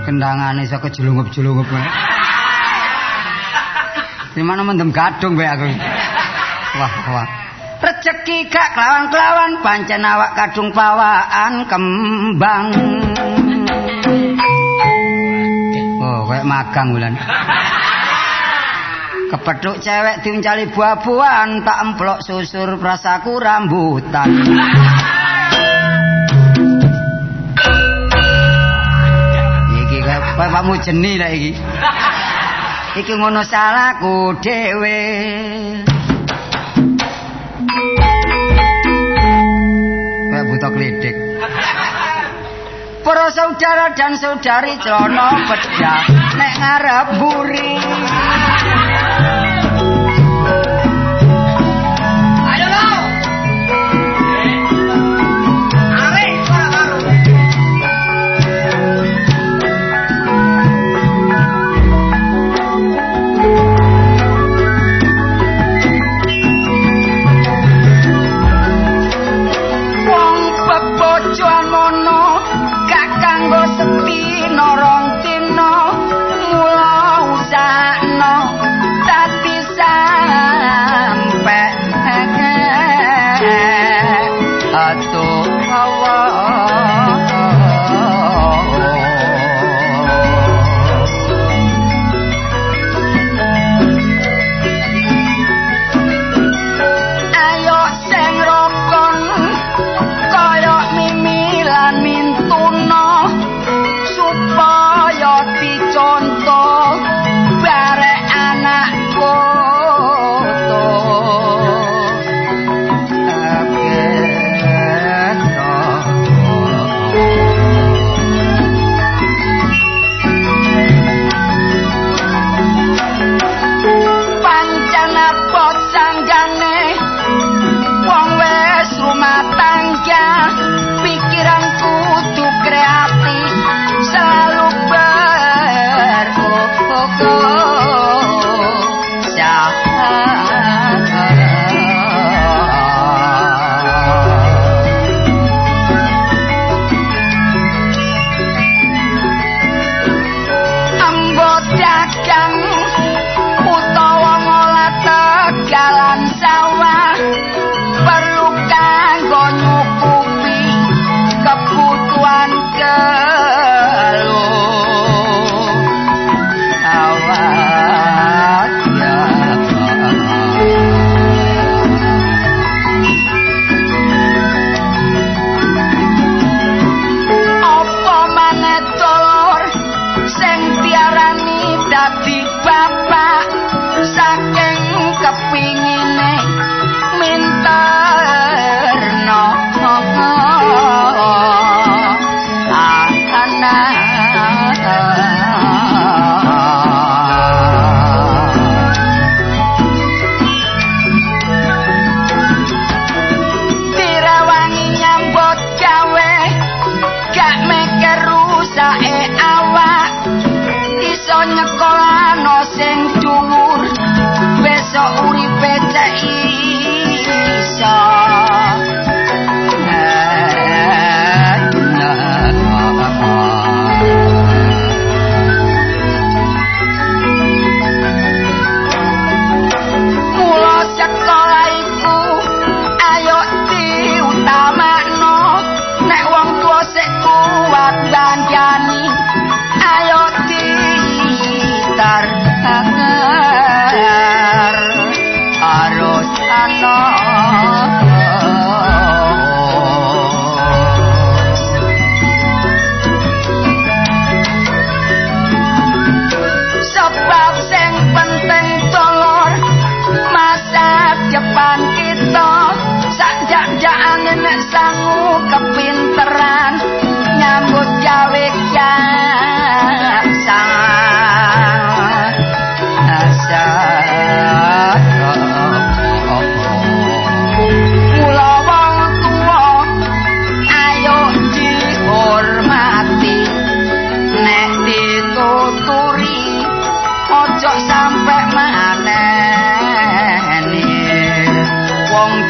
Kendangane iso kejelungup-jelungup. Di mana mendem gadung bae aku. Wah. Rezeki gak kelawan-kelawan pancen awak kadung pawaan kembang. Oh, kayak magang bulan. Kepethuk cewek diuncali buah-buahan tak emplok susur prasaku rambutan. Iki kayak Pak Mujeni lah iki. Iki ngono salahku dhewe. Kayak buta klidik. Para saudara dan saudari celana bedah nek ngarep mburi.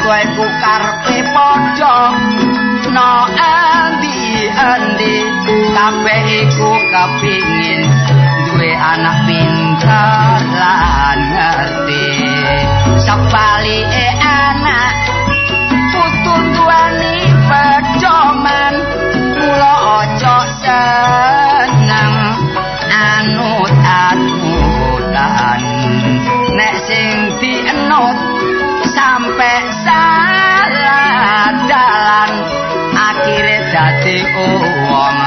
tuwa iku karepe padha no endi kabeh iku kepingin duwe anak pinter lan ngerti sepalike anak putu tuani pedoman mula aja seneng anut-anutan nek sing dienut sampe salah dalan akhire dadi wong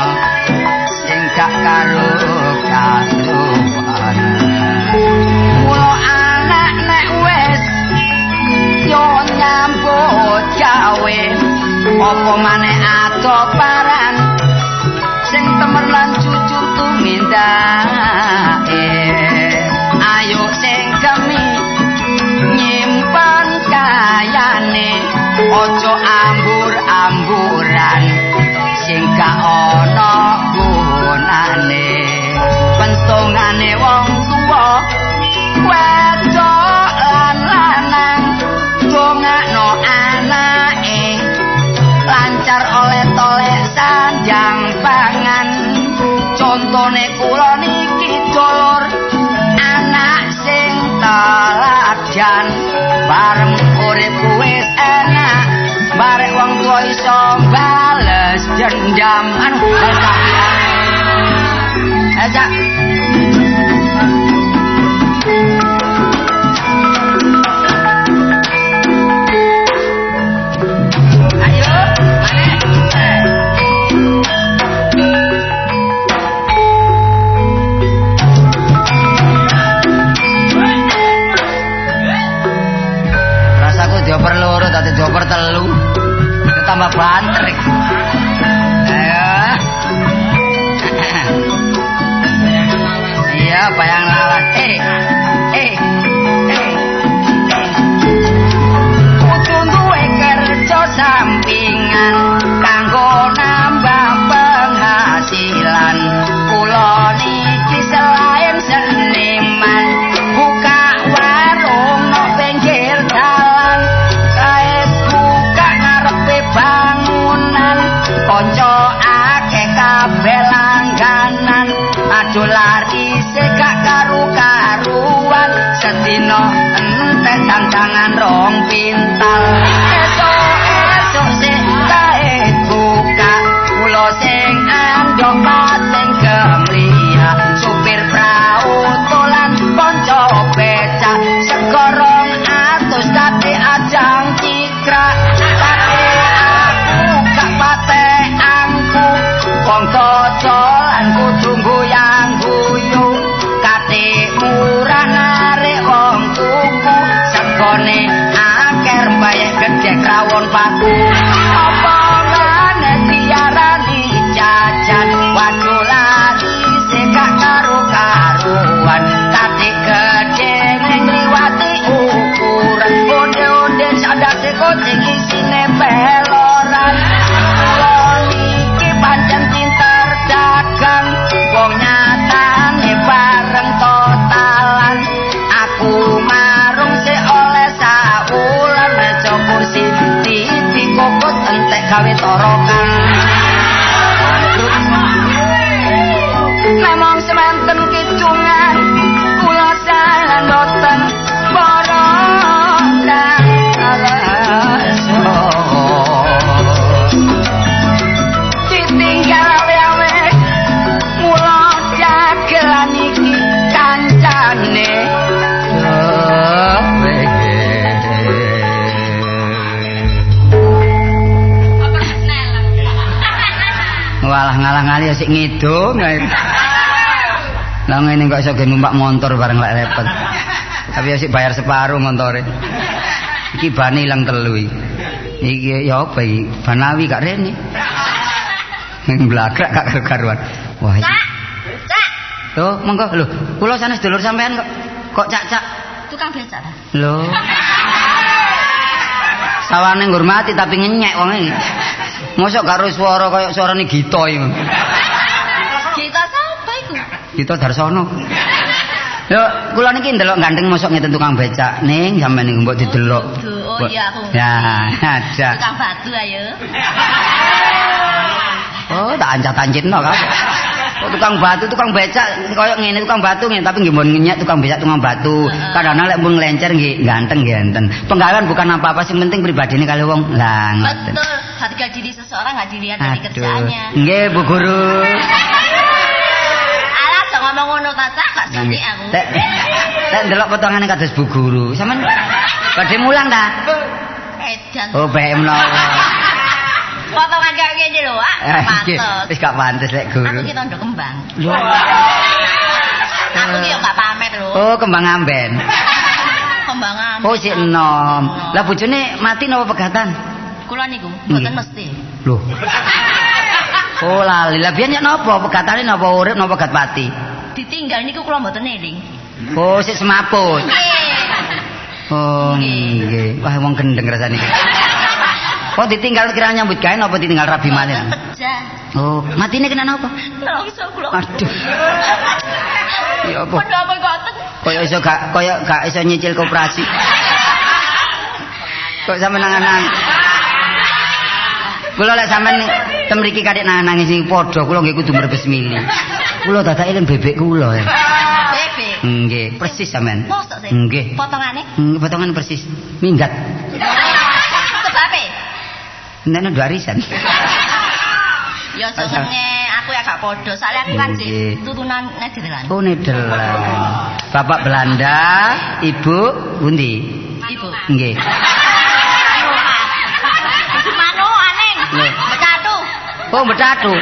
sing gak karo-karuan mula anak nek wis yo nyambut gawe apa maneh atoparan sing temen lan jujur tumindake ayo sing kemi nyimpen kayane ojo ambur-amburan sing gak ana gunane pentungane wong tuwa wedok lan lanang dongakno anake lancar oleh tolek sanjang pangan contone kula niki dulur anak sing teladan bareng urip wis enak bareng wong tuwa iso bales dendam anu aja dioper loro tadi dioper telu tambah banter ayo iya bayang lawan kudu duwe kerja sampingan kanggo nambah penghasilan kula niki selain seniman buka warung no pinggir dalan bangunan konco akeh kabeh langganan aduh lari gak karu-karuan sedina entek tantangan rong pintal esuk sing kae buka kula sing andhok pating gemliha supir prau tolan konco becak segorong atus kate ajang cikrak wong dodolan kudu goyang-guyu kate murah narik wong tuku segone akeh mbayek gedhe krawon paku apa maneh diarani jajan waduh lari gak karo-karuan kate gedhe ning liwati ukuran onde-onde sadase kucing isine peloran pancen pinter dagang wong nyatane bareng totalan aku marung se oleh saulan meja kursi TV kokot entek gawe torokan namung semanten kicungan kula salah boten borondang ngalah-ngali sik ngidung. Lah ngene kok iso ge numpak motor bareng lek repot. Tapi sik bayar separuh montore. Iki bane ilang telu iki. Iki ya apa iki? Banawi gak rene. Blagrak gak karuan. Wah iki. Cak. Tuh, monggo lho. Kula sanes dulur sampean kok cak-cak. Tukang becak ta? Lho. Sawane ngurmati tapi ngenyek wong iki. Mosok karo swara kaya suarane Gita iki. Gita sapa iku? Gita Darsono. Lho, kula niki ndelok gandeng mosok ngeten tukang becak ning sampeyan niku mbok didelok. Oh, Oh iya aku. Ya, ada. Tukang batu ayo. Oh, tak ancat-ancitno kan. Oh, tukang batu, tukang becak koyo ngene tukang batu ngene tapi nggih mun ngenyek tukang becak tukang batu. Kadang-kadang lek mun nglencer nggih ganteng nggih enten. Penggawean bukan apa-apa sing penting pribadine kali wong. Lah ngoten. Betul. Harga diri seseorang enggak dilihat dari kerjaannya. Nggih, Bu Guru. Alah, aja ngomong ngono ta, Cak, gak suki aku. Lek ndelok potongane kados Bu Guru. Sampeyan badhe mulang ta? Edan. Oh, bae menawa. Potongan kayak gini lho, pantes. Wis gak pantes lek Guru. Aku ki tondo kembang. Lho. Aku ki yo gak pamer lho. Oh, kembang amben. Kembang amben. Oh, sik enom. Lah bojone mati napa pegatan? Kula niku mboten mesti. Lho. Oh, lali. Lah biyen nek napa pegatane napa urip napa pegat pati? Ditinggal niku kula mboten eling. Oh, sik semaput. Nggih. Oh, nggih. Wah, wong gendeng rasane. Oh, ditinggal kira nyambut gawe napa ditinggal rabi malih? Pecah. Oh, matine kena napa? Nangis kula. Aduh. Ya apa? Padha apa ngoten? Kaya gak iso nyicil koperasi. Kok sampe nangan-nangan. Kula lek sampean temriki kadek nangis sing padha kula nggih kudu mrebes mili. Kula dadak eling bebek kula. Bebek. Nggih, persis sampean. Mosok sih? Nggih. Potongane? Potongan persis. Minggat. Sebabe? Nek ndok arisan. Ya jenenge aku ya gak padha. Soale aku kan sih turunan Nederland. Oh, Nederland. Bapak Belanda, Ibu pundi? Ibu. Nggih. Mano aneh. Betatu. Oh, betatu.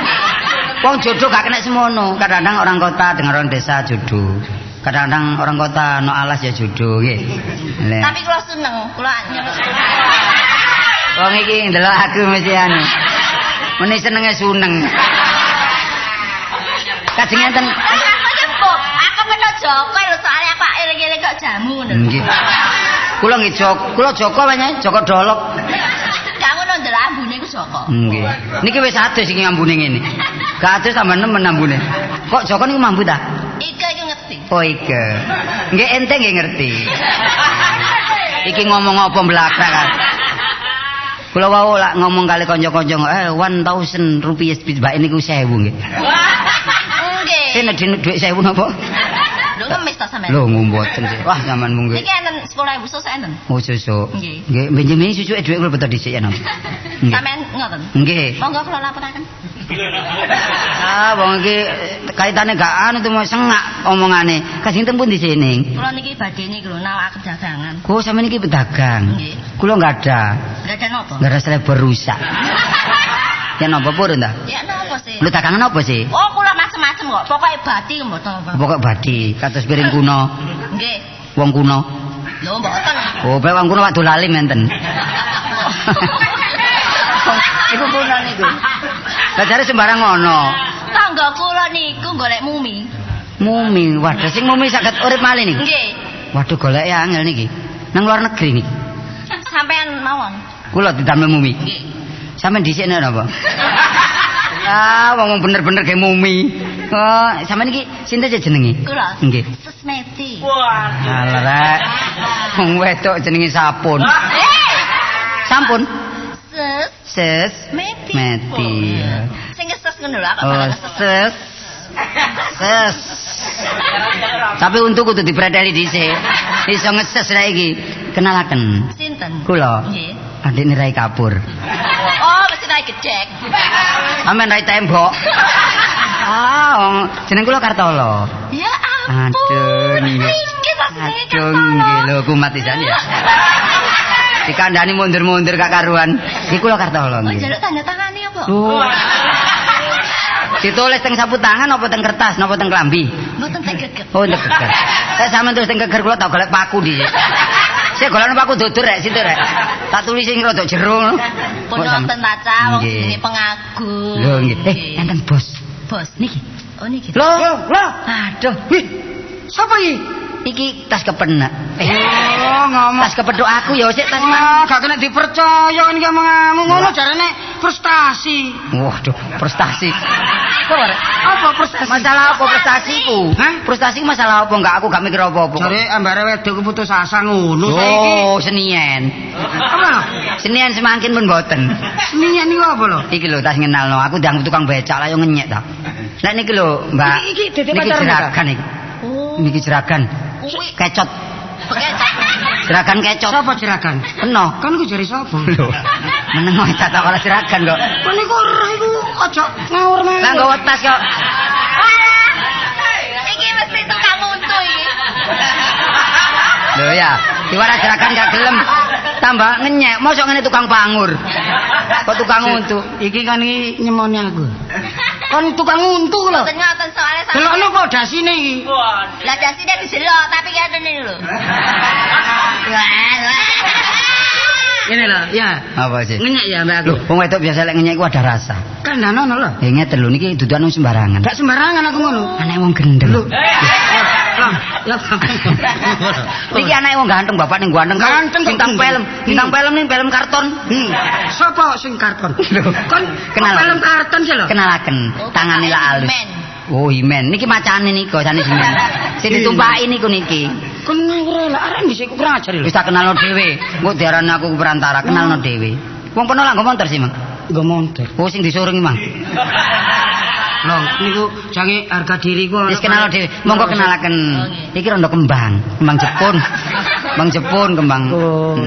Wong jodoh gak kena semono. Kadang-kadang orang kota dengan orang desa jodoh. Kadang-kadang orang kota no alas ya jodoh nggih. Tapi kula seneng, kula nyerus. Wong iki ndelok aku mesti anu. Meni senenge suneng. Kajeng enten aku menawa Joko lho soalnya aku eling-eling kok jamu ngono. nggih. Kula nggih kula Joko wae Joko Dolok. Gak ngono ndelok ambune ku Joko. Nggih. Niki wis adus iki ambune ngene. Gak adus tambah nemen ambune. Kok Joko niku mambu ta? Ika iki ngerti. Oh ike. Nggih ente nggih ngerti. Iki ngomong apa mblakrak kan. Kula wau lak ngomong kali kanca-kanca 1000 rupiah mbak niku 1000 nggih. Nggih. Sing dhuwit 1000 napa? Lho ngemis ta sampean? Lho ngomboten sih. Wah zaman mungkin. Iki enten 10.000 susu enten. Oh susu. Nggih. Nggih, benjemene susuke dhuwit kula beto dhisik ya napa. Nggih. Sampean ngoten. Nggih. Monggo kula laporaken. Wong iki kaitane gak anu tuh sengak omongane. Kasing tempun di sini. Kula niki badhe niki lho nawak dagangan. Kok sampean iki pedagang? Nggih. Kula enggak ada. Enggak ada napa? Enggak ada selebor rusak. Ya napa purun ta? Ya napa sih? Lu dagangan apa sih? Oh, kula macem-macem kok. Pokoke bati mboten apa. Pokok badi, kados piring kuno. Nggih. Wong kuno. Lho mboten. Oh, bae wong kuno wak dolalim enten. Iku kuno niku. Lah jare sembarang ngono. Tangga kula niku golek mumi. Mumi, waduh sing mumi saged urip malih niki. Nggih. Waduh golek angel niki. Nang luar negeri niki. Sampean mawon. Kula didamel mumi. Nggih. Sampeyan dhisik napa? Wong bener-bener kayak mumi. Oh, sampeyan iki sinten jenenge? Kula. Nggih. Sesmeti. Wah, alah. Wong wedok jenenge Sapun. Sampun. Ses. Meti. Meti. Sing ses ngono lho, Oh, ses. Ses. Tapi untuk kudu dipreteli dhisik. Iso ngeses ra iki. Kenalaken. Sinten? Kula. Nggih. Adikne Rai Kapur. Oh, mesti naik gedek. Sampeyan Rai tembok. Jeneng kula Kartolo. Ya ampun. Aduh, nggih. Iki maksudnya Aduh, nggih lho kumat pisan ya. Dikandani mundur-mundur gak karuan. Iki kula Kartolo Oh, nggih. jaluk tanda tangane apa? Ditulis teng sapu tangan apa teng kertas napa teng klambi? Mboten teng geger. Oh, teng geger. Sampeyan terus teng geger kula tak golek paku dhisik. Saya golek paku dudur rek situ rek. Tak tulis sing rada jero ngono. Pun wonten ta Cak, wong jenenge pengagum. Lho nggih. Enten bos. Bos niki. Oh niki. Lho. Aduh. Wih. Sapa iki? Iki tas kepenak. Oh, ngomong. Tas kepethuk aku ya sik tas gak kena dipercaya iki omonganmu. Ngono jarene Prestasi. Waduh, prestasi. Apa prestasi? Masalah apa prestasiku? Hah? Prestasi masalah apa? Enggak, aku gak mikir apa-apa. Jare ambare wedok putus asa ngono saiki. Oh, senien. Apa? Senien semangkin pun boten. Seninya niku apa lho? Iki lho tas ngenalno, aku ndang tukang becak lah yo ngenyek ta. Lah niki lho, Mbak. Iki dadi Niki pacarmu, jeragan iki. Oh. Niki jeragan. Kuwi Kecot. bekecot. Jeragan kecot. Sapa jeragan? Peno. Kan iku jare sapa? Lho. Meneng wae tak ora jeragan kok. Kan iku ora iku aja ngawur meneh. Lah nggawa tas kok. Iki mesti tukang untu iki. Lho ya, diwara jeragan gak gelem. Tambah ngenyek, mosok ngene tukang pangur. Kok tukang untu? Iki kan iki nyemoni aku. Kan tukang untu lho. Ngoten ngoten soalnya sampe. Delokno kok dasine iki. Lah dasine dijelok tapi kene ini lho. Ngene lho, ya. Apa sih? Ngenyek ya mbak aku. Lho, wong wedok biasa lek ngenyek ku ada rasa. Kandhane lho. Ya ngeten lho niki dudukan wong sembarangan. Gak sembarangan aku ngono. Anake wong gendeng. Lho. Ya. Niki anake wong ganteng, bapak ning ganteng. Ganteng kok bintang gendeng. film ning film karton. Sapa sing karton? Lho. Kon Kenal. film karton sih lho. Kenalaken, tangane lak alus. Oh, Himen. Niki macane niku sanes Himen. Sing ditumpaki niku niki. Kon ngawur lah arek dhisik kurang ajar lho. Wis tak kenalno dhewe. Engko diarani aku perantara, kenalno dhewe. Wong peno lah nggo montor sih, Mang. Nggo montor. Oh, sing disurungi, Mang. Lho, niku jange harga diri ku. Wis kenalno dhewe. Monggo kenalaken. Iki rondo kembang, kembang Jepun. Kembang Jepun, kembang.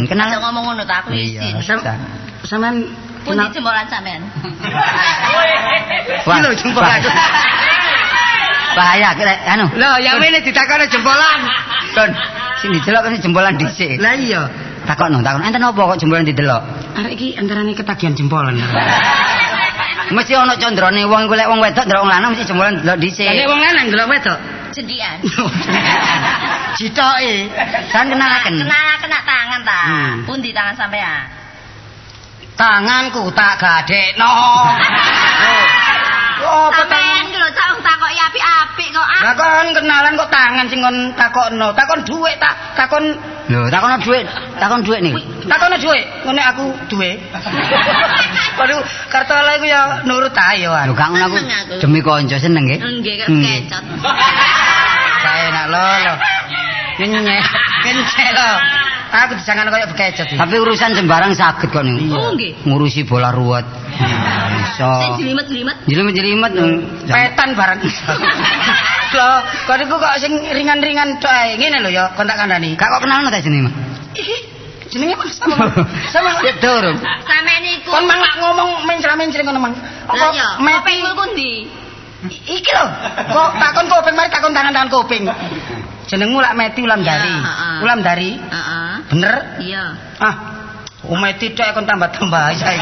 Kenal. Aja ngomong ngono ta aku isin. Sampean Pundi jempolan sampean? Wah, lho jempolan. Bahaya kira anu. Lho, yang ngene ditakoni jempolan. Kon sing didelok kan jempolan dhisik. Lah iya. Takokno. Enten apa kok jempolan didelok? Arek iki antarane ketagihan jempolan. Mesti ana condrone wong iku lek wong wedok ndelok wong lanang mesti jempolan delok dhisik. Lah nek wong lanang delok wedok. Jendian. Jitoke. Kan kenalaken. Kena tangan ta. Pundi tangan sampean? Tanganku tak gadekno. Oh, Sampean iki lho cak takoki apik-apik kok. Lah kon kenalan kok tangan sing kon takokno. Takon dhuwit tak takon. Lho, takon dhuwit nih. Takono dhuwit, ngene aku duwe. Waduh, kartola iku ya nurut ae yo. Lho, gak ngono aku demi kanca seneng nggih. Nggih kok kecot. Gak enak lho. Nyenyek, kencek lho. Aku disangan koyo bekecet. Tapi urusan sembarang saged kok niku. Oh nggih. Ngurusi bola ruwet. Iso. Sing jelimet-jelimet. Jelimet-jelimet. Petan barang. Lho, kok niku kok sing ringan-ringan tok ae. Ngene lho ya, kon tak kandhani. Gak kok kenalno ta jenenge, Mas? Iki jenenge Mas sama. Sama Cek durung. Sampeyan iku. kon mang lak ngomong mencra-mencring ngono mang. Lah ya, meti kopengmu ku ndi? iki lho. Kok takon kuping mari takon tangan-tangan kuping. Jenengmu lak Meti Ulamdari. Ulamdari? Heeh. Bener? Iya. Ah. Meti tok kon tambah-tambah saiki.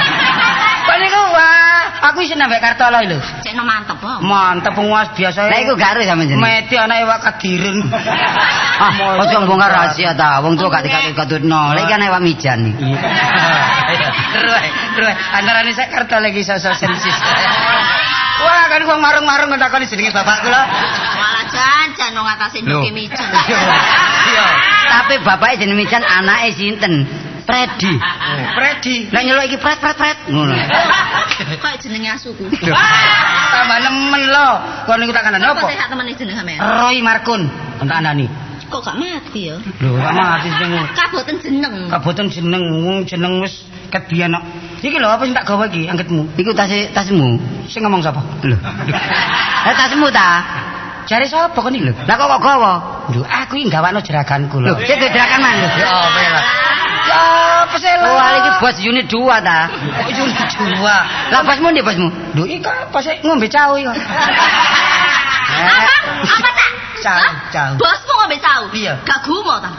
Kok niku wah, aku isin nambah kartola lho. Cekno mantep kok. Mantep penguas biasa. Lah iku gak arep sampeyan jenenge. Meti anake wak kadireng. Ah, ojo bongkar rahasia ta. Wong tuwa gak dikatutno. Lah iki kan ewak mijan iki. Terus antarane sak kartola iki sosok sensis. Wah, kan wong marung-marung ngentakoni jenenge bapak kula. Malah jan wong atase nduke mijan. Iya. Tapi bapake jenenge mijan, anake sinten? Predi. Predi. Lah nyeluk iki pret. Ngono. Kok jenenge asuku. Tambah nemen lho. Kon niku tak kandhani Apa apa? sih sak temene jeneng sampean? Roy Markun. Tak kandhani. Kok gak mati ya? Lho, kok mati jeneng. Kaboten jeneng. Kaboten jeneng, jeneng wis ket biyen kok. Iki lho apa sing tak gawa iki angketmu? Iku tasmu. Sing ngomong sapa? Lho. Lah tasmu ta? Jare sapa kon iki lho? Lah kok gawa? Lho, aku iki gawakno jeraganku lho. Lho, sik jerakan man lho. Ya apa ya? Ya apa sih lho? Oh, iki bos unit 2 ta. Oh, unit 2. Lah bosmu ndi bosmu? Lho, iki pas ngombe cau iki. Apa tak? Cau. Bosmu ngombe cau? Iya. Gak gumo ta?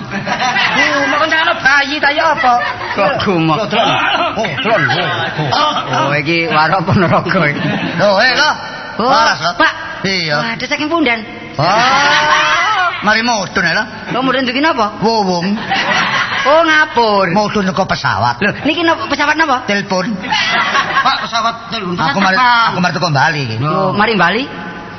Mau kan jangan bayi ta ya apa? Kok gumo. Tron. Oh, iki warok Ponorogo iki. Lho, lho. Waras, Pak. Iya. Waduh saking pundan. Mari mudun lho. Lo mudun duki napa? Wowong. Oh, ngapur. Mudun ke pesawat. Lho, niki pesawat napa? Telepon. Pak, pesawat telepon. Aku mari teko Bali iki. Oh, mari Bali.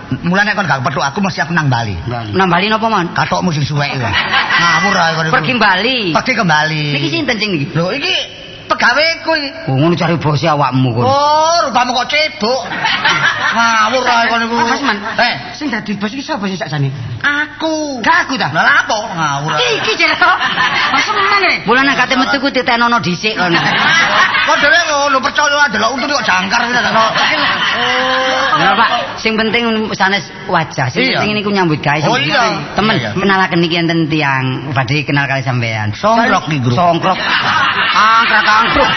Mulane kon gak petuk aku mesti aku nang Bali. Nang Bali napa, Mon? Katokmu sing suwek iki. Ngawur ae kon. Pergi Bali. Pergi ke Bali. Niki sinten sing niki? Lho iki pegawe kuwi. Oh, ngono cari bos awakmu kon. Oh, rupamu kok cebok. Ngawur ae kon iku. Mas Man, sing dadi bos iki sapa sih sakjane? Aku. Gak aku ta? Lah apa ngawur ae. Iki jero. Mas Man e. Mulane kate metu ku ditenono dhisik kon. Kok dhewe ngono percaya ndelok untu kok jangkar iki ta. Oh. Ya Pak, sing penting sanes wajah. Sing penting niku nyambut gawe. Oh iya. Temen Iya. kenalaken iki enten tiyang badhe kenal kali sampean. Songkrok iki grup. Songkrok. Angkrok.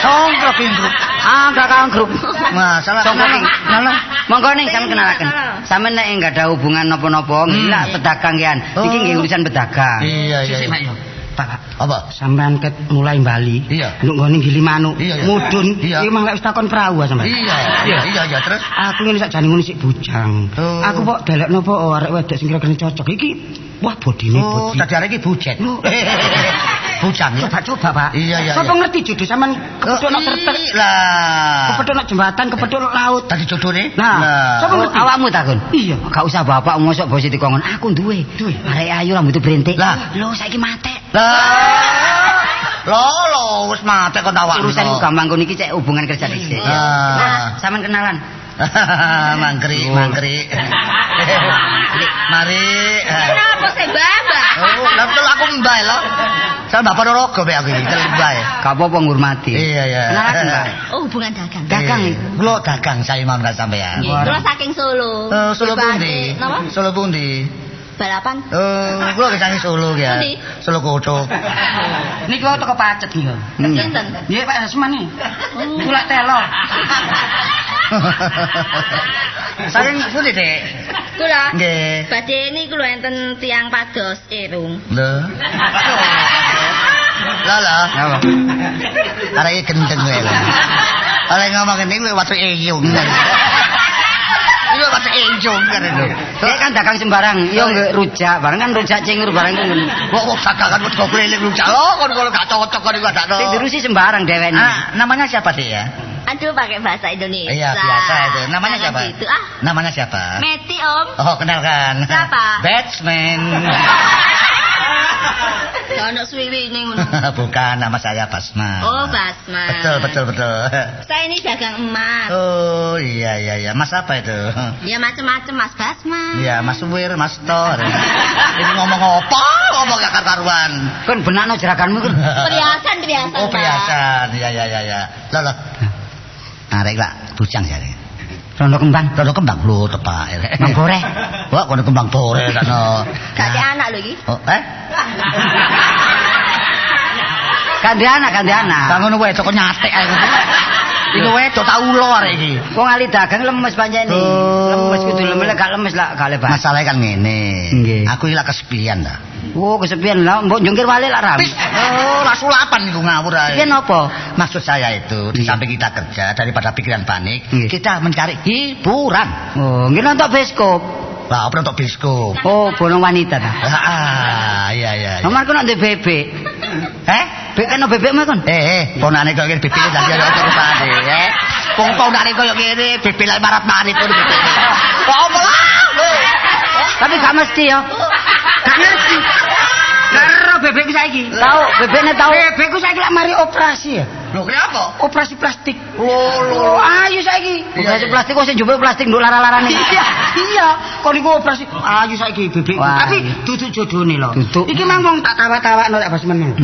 Songkrok iki grup. Angkrok. Masalah Songkrok. Nalah. Monggo ning sampean kenalaken. Sampeyan nek enggak ada hubungan napa-napa, nggih pedagang kian. Iki nggih urusan pedagang. Iya. Pak, Apa? sampean ket mulai Bali. Iya. Nduk nggone gili manuk, Iya. mudun. Iya. Iki mah lek wis takon perahu sampean. Iya, terus. Aku ngene sakjane ngono sik bujang. Oh. Aku kok delekno apa arek wedok sing kira-kira cocok. Iki wah bodine Oh, bodi. tadi arek iki bujet. Bujang. Coba Pak. Iya. Sapa ngerti jodoh sampean kepethuk nang tertek, Lah. kepethuk nang jembatan, kepethuk nang laut. Tadi jodohne? Nah, sapa ngerti? Awakmu takon. Iya. Gak usah bapak mosok bos dikongkon. Aku duwe. Duwe. Arek ayu rambut brentik. Lah. Lho saiki matek. Lah, wis mate kok tawakno. Urusan ku gampang kon iki cek hubungan kerja dhisik. Nah, sampean kenalan. Mangkri. Mari. Kenapa sih Mbak? Oh, lah betul aku mbah lho. Saya Bapak Norogo pe aku iki, mbah. Gak apa-apa ngurmati. Iya. Kenalaken, Pak. Oh, hubungan dagang. Dagang. Kulo dagang saya mau nggak sampean. Nggih, kula saking Solo. Solo pundi? Napa? Solo pundi? Balapan. Kulo kesangi Solo ya. Pundi? Solo Kocok. Niki wae teko pacet iki lho. Sinten? Nggih Pak Asman iki. Kula telo. Saking pundi, Dek? Kula. Nggih. Badhe niku lho enten tiyang pados irung. Lho. Lah. Apa? Arek iki gendeng wae lho. Arek ngomong ngene kuwi watu eyung. Iku watu eyung kan lho. Dek kan dagang sembarang, yo nggih rujak, barang kan rujak cingur barang itu. Kok dagangan wis kok keliling rujak. Oh, kon kalau gak cocok kon iku adakno. Sing dirusi sembarang dhewe. Namanya siapa, Dek ya? Aduh, pakai bahasa Indonesia. Iya, biasa itu. Namanya Jangan siapa? Gitu, Namanya siapa? Meti, Om. Oh, kenalkan. Siapa? Batsman. Gak ono suwiwi ini ngono. Bukan, nama saya Basma. Oh, Basma. Betul. Saya ini dagang emas. Oh, iya. Mas apa itu? Ya macam-macam Mas Basma. Iya, Mas Wir, Mas Tor. Ini ngomong apa? Ngomong gak karuan. Kan benakno jeraganmu kan. Perhiasan. Oh, Pak. perhiasan. Iya. Loh. Arek lah, bujang jare. Rondo kembang. Rondo kembang lho tepak. Kembang boreh. Wah, kono kembang boreh sakno. Gak ada anak lho iki. Oh, Ganti anak. Kang ngono wae kok nyatek ae. Iku wae tak ulo arek iki. Wong ali dagang lemes pancene. Lemes kudu lemes, gak lemes lah gak lebar. Masalahnya kan ngene. Nggih. Aku iki lak kesepian ta. Oh, kesepian lah, mbok jungkir wale lah ram. Oh, lah sulapan iku ngawur ae. Kesepian apa? Maksud saya itu, di samping kita kerja daripada pikiran panik, Nggih. kita mencari hiburan. Oh, nggih nonton bioskop. Lah, apa nonton bioskop? Oh, bolong wanita ta. Iya. Nomor ku ndek bebek. Bebek kan bebek mah kon. Ponane kok ngene bebek dadi kaya apa rupane, ponane kaya ngene bebek lek marat-marit to bebek. Kok apa lah? Tapi gak mesti ya. Gak ngerti. Karo bebek saiki. Tahu, bebeknya tahu. Bebekku saiki lak mari operasi ya. Lho, kenapa? Operasi plastik. Oh, Ayo saiki. Operasi plastik kok sing njupuk plastik nduk lara-larane. Iya. Kok niku operasi. Ayo saiki bebek. Wah. Tapi duduk jodone lho. Duduk. Iki mangkong tak tawa-tawakno tak Basman.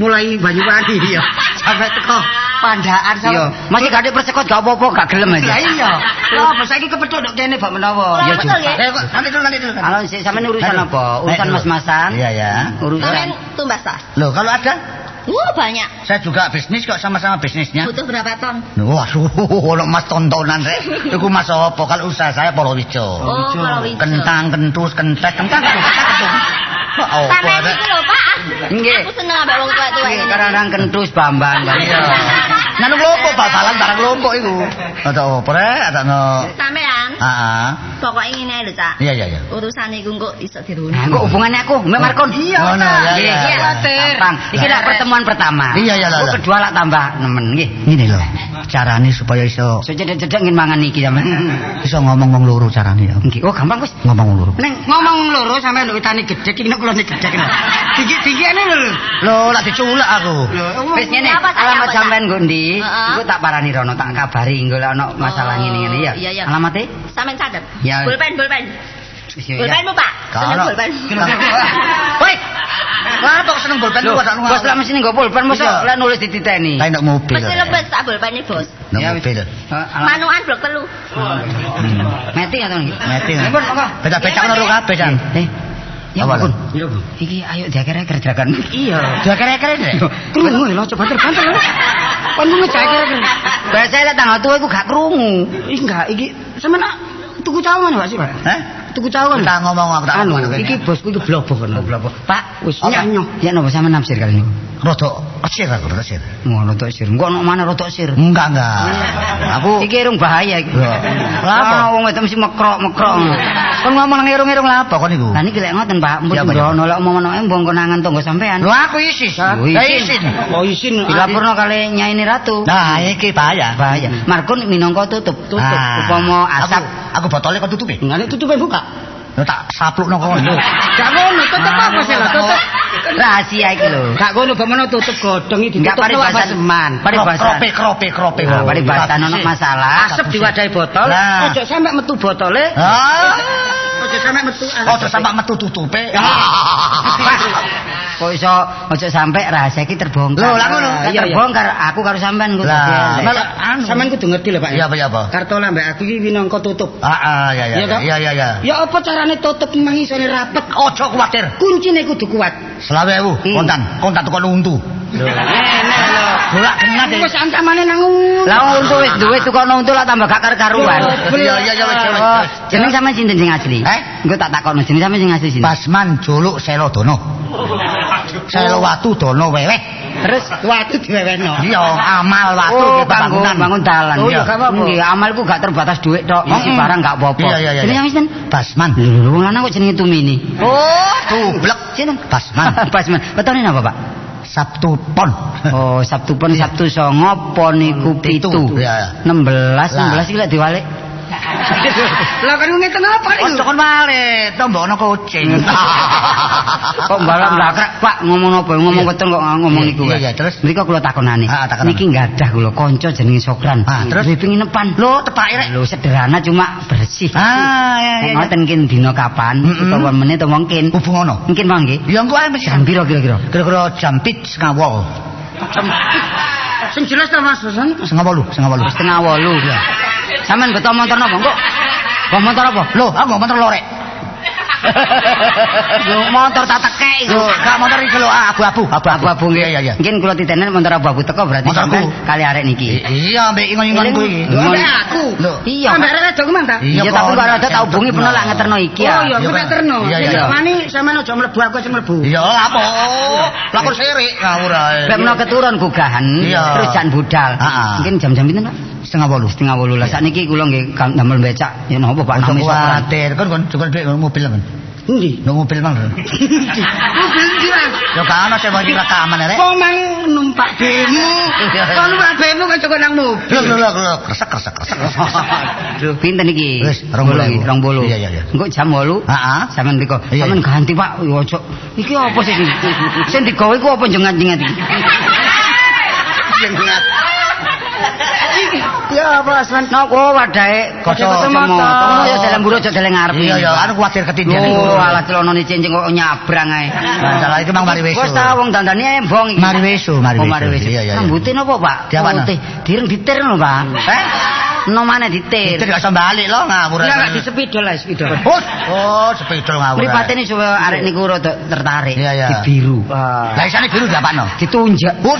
Mulai Banyuwangi ya. Sampai teko Pandaan Iya, masih gak ada persekot gak apa-apa, gak gelem aja. Lah iya. Lho, apa saiki kepethuk nduk kene bak menawa. Iya, Betul ya? Nanti dulu. Halo, sampean urusan apa? Urusan mas-masan? Iya, ya. Urusan Sampean tumbas ta? Loh, kalau ada, Banyak. saya juga bisnis kok sama-sama bisnisnya. Butuh berapa ton? Waduh, ono mas tontonan rek. Iku mas apa? Kalau usaha saya Polowijo. Oh, Polowijo. Kentang, kentus, kentek. Oh, Sampean iki lho, Pak. Nggih. Aku seneng ambek wong tua-tua ini. Kadang-kadang kentus Bambang. Iya. Nang lombok bal-balan barang lombok iku. Ada apa rek? Ada no. Sampean. Heeh. Pokoknya ngene lho, Cak. Iya. Urusan iku engko iso Nah, diruni. kok hubungannya aku, Mbak Markon? Iya. Oh, no, Nggih, iya. gampang. Iki lah pertemuan pertama. Iya, lah. Kedua lah tambah nemen, nggih. Ini loh. carane supaya iso cedek-cedek ngin mangan iki sampean. iso ngomong wong loro carane ya. Nggih. Oh, gampang wis. Ngomong wong loro. Ning ngomong loro sampean lho witane gedhe iki nek kulone gedhe kena. Tinggi-tinggiane lho. Lho, lak diculak aku. Wis ngene, alamat sampean nggo ndi? Engko tak parani rono, tak kabari engko lek ana masalah ngene-ngene ya. Iya. Alamate? Sampeyan catet. Ya. Pulpen. Ya. Pulpenmu, Pak. Seneng Kalau- pulpen. Woi. Lah kok seneng bolpen lu ada Bos lah mesti nggo pulpen mosok Iya. lek nulis dititeni. Kayak nak mobil. Mesti lebet tak pulpene, Bos. Nak Ya, mobil. Manuan blok 3. Meeting atau nggih? Meeting. Nggih, Pun, monggo. Becak-becak ngono kabeh, Jan. Ya Apa, ampun. Iya, Bu. Iki ayo diakhir-akhir gerakan. Iya. Diakhir-akhir rek. Krungu lho coba terbanter lho. Kon ngomong kira-kira. Biasa lek tanggal tuwa iku gak krungu. Ih enggak iki sampean tuku cawangan Pak sih, Pak? Hah? Tuku cawangan. Tak ngomong aku tak Anu, ngomong. iki bosku iki blobo kono. Pak, Wis Apa? nyanyo. ya napa sampean nafsir kali niku? Rada esir aku, rada esir. Ngono tok sir. Engko ono mana rotok sir. Enggak. Aku Iki irung bahaya iki. Lho, lha apa? Lah wong wedok mesti mekrok-mekrok. kon ngomong nang irung-irung lah apa kon niku? Lah niki lek ngoten Pak, Iya, Pak, mun iya. ono lek omongan embong konangan tangga sampean. Lho aku isis. Oh, Lah isin. isin. Oh isin. Dilapurno kali Nyai Ratu. Nah, iki bahaya. Bahaya. Markun minangka tutup. Ah. Upama asap. Aku botolnya kok tutupi. Ngene tutupe buka. Lho tak saplukno kono. Gak ngono, tutup apa sih lah tutup. Rahasia iki lho. Gak ngono bemono tutup godhong iki Enggak ditutup apa paribasan. seman. Paribasan. Krope. Nah, paribasan ono masalah. Asep diwadahi botol, Lah. ojo sampe metu botole. Ah. Ojo sampe metu. Ojo sampe metu tutupe. Kok iso ojo sampe rahasia iki terbongkar. Lho, lah ngono. Kan Iya, iya. terbongkar aku karo sampean kok. Lah, dadi elek. Sampeyan kudu ngerti lho Pak. Iya apa? Kartola mbak aku iki minangka tutup. Ya. Iya, toh? Iya. Ya apa carane tutup memang isone rapet. Ojo kuwatir. Kuncine kudu kuat. 20.000 kontan tukon untu. Enak lho. Golak genah deh. Wis ancamane nang Lah untu wis duwe tukono untu lah tambah gak karuan. Iya, wis. Jeneng sampean sinten sing asli? Engko tak takokno jeneng sampean sing asli sinten? Basman Juluk Selodono. Selowatu Dono Weweh. Terus watu diwewehno. Iya, amal watu oh, kita kanggo bangunan. bangun dalan. Oh, iya, gak apa-apa. Nggih, amalku gak terbatas dhuwit tok. Isi barang gak apa-apa. Iya. Jeneng sampean sinten? Basman. Lho, wong lanang kok jenenge Tumini. Oh, tublek. Sinten? Basman. Basman. Betone napa, Pak? Sabtu Pon. Oh, Sabtu Pon, Sabtu Songo, Pon iku 7. Iya. 16 iki lek diwalik. Lah kan ngeten apa niku? Ojo kon wale, tombokno kucing. Kok balak mlakrek, Pak, ngomong apa? Ngomong betul kok ngomong niku. Iya, terus? Mriko kula takonane. Takonane. Niki ngadah kula kanca jenenge Sokran. Terus? Duwe pengin nepan. Lho, tepake rek. Lho sederhana cuma bersih. Iya. Ngoten kin dina kapan utawa menit utawa mungkin. Hubungono. Mungkin mangke. Ya engko ae mesti. Jam piro kira-kira? Kira-kira jam 7.30. Sing jelas ta Mas Hasan? 7.30. Setengah 8 ya. Sampeyan beto motor napa kok? Kok motor apa? Lho, aku motor lorek. Yo motor tak tekek iku. Gak motor iki lho, abu-abu. Abu-abu nggih. Iya. Mungkin kula titenen motor abu-abu teko berarti Motorku. sampean kali arek niki. Iya, mbek ingon-ingon kuwi. Lho ambek aku. Lho. Iya. Ambek rek dong man ta? Iya, tapi kok ada tak hubungi pernah lak ngeterno iki Oh ya. iya, kok tak terno. Iya. Mani sampean aja mlebu aku sing mlebu. Iya, apa? Lakon sirik ngawur ae. Lek menawa keturun gugahan, Iya. terus jan budal. Heeh. Mungkin jam-jam pinten, Pak? 7.30. Setengah 8 lah. Sakniki kula nggih damel becak. Ya napa Pak Ojo nami Sokran. kuwatir, kon cukup duit mobil kan. Endi? Nang mobil mang. Mobil ndi Mas? Yo kan ana sing wajib rekaman rek. Kok mang numpak bemo? Kok numpak bemo kok cukup nang mobil. Lho, kresek. Aduh, pinten iki? Wis, 20.000. 20. Iya. Engko jam 8. Heeh. Sampeyan mriko. Iya. Sampeyan ganti Pak. Yo ojo. Iki apa sih iki? Sing digawe iku apa jengat-jengat iki? Jengat. Ya apa Asman? Napa wadahe kacamata. Ya dalam buru aja dalam ngarep. Iya, anu kuwatir ketindihan. Oh, alah celonone cincin kok nyabrang ae. Masalah itu mang mari weso. Wes ta wong dandane embong iki. Mari weso. Oh, mari weso. Iya. Rambute napa, Pak? Diapakno? Putih. Direng ditir lho, Pak. No mana ditir. Itu gak iso balik lho ngawur. Enggak di sepidol lah, sepidol. Oh, sepidol ngawur. Mripate ini supaya arek niku rada tertarik. Iya. Di biru. Lah isane biru diapakno? Ditunjak. Bus.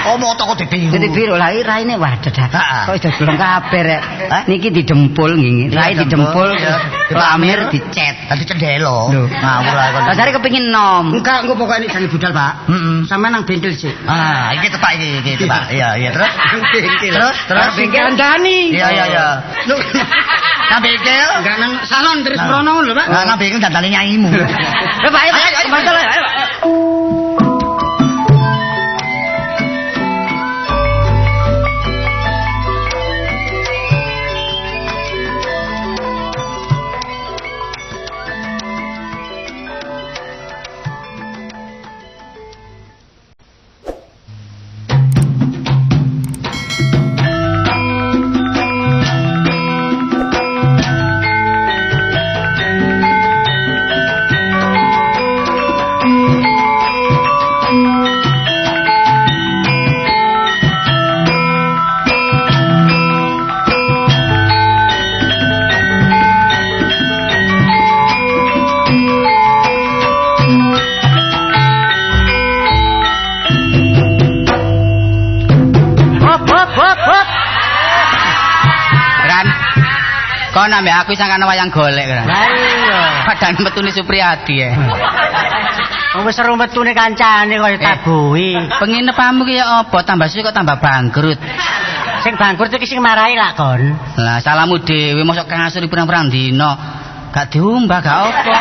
Oh, moto kok di biru. Jadi biru lah raine wadah dah. Heeh. Kok iso belum kabeh rek. Niki didempul nggih. Rai Iya, didempul, iya. lamir dicet. Tadi cendelo. Lho. Ngawur ae kon. Rasane kepengin nom. Enggak, engko pokoke jangan budal, Pak. Heeh. Sampeyan nang bengkel sih. Iki tepak iki tepak. Iya, terus. Terus Bengkel Dani. Iya. Lho, Nang bengkel. enggak nang salon terus prono lho, Pak. Nang bengkel dandane nyaimu. Pak, ayo. Mantel ayo. Kon ambek aku sangkane wayang golek kan. Lah iya. Padahal metune Supriyadi ya. Wis seru metune kancane kaya tabuhi. Penginepanmu ki ya apa? Tambah suwe kok tambah bangkrut. Sing bangkrut iki sing marahi lak kon. Lah salahmu dhewe mosok kasur pirang-pirang dina. Gak diumbah gak apa.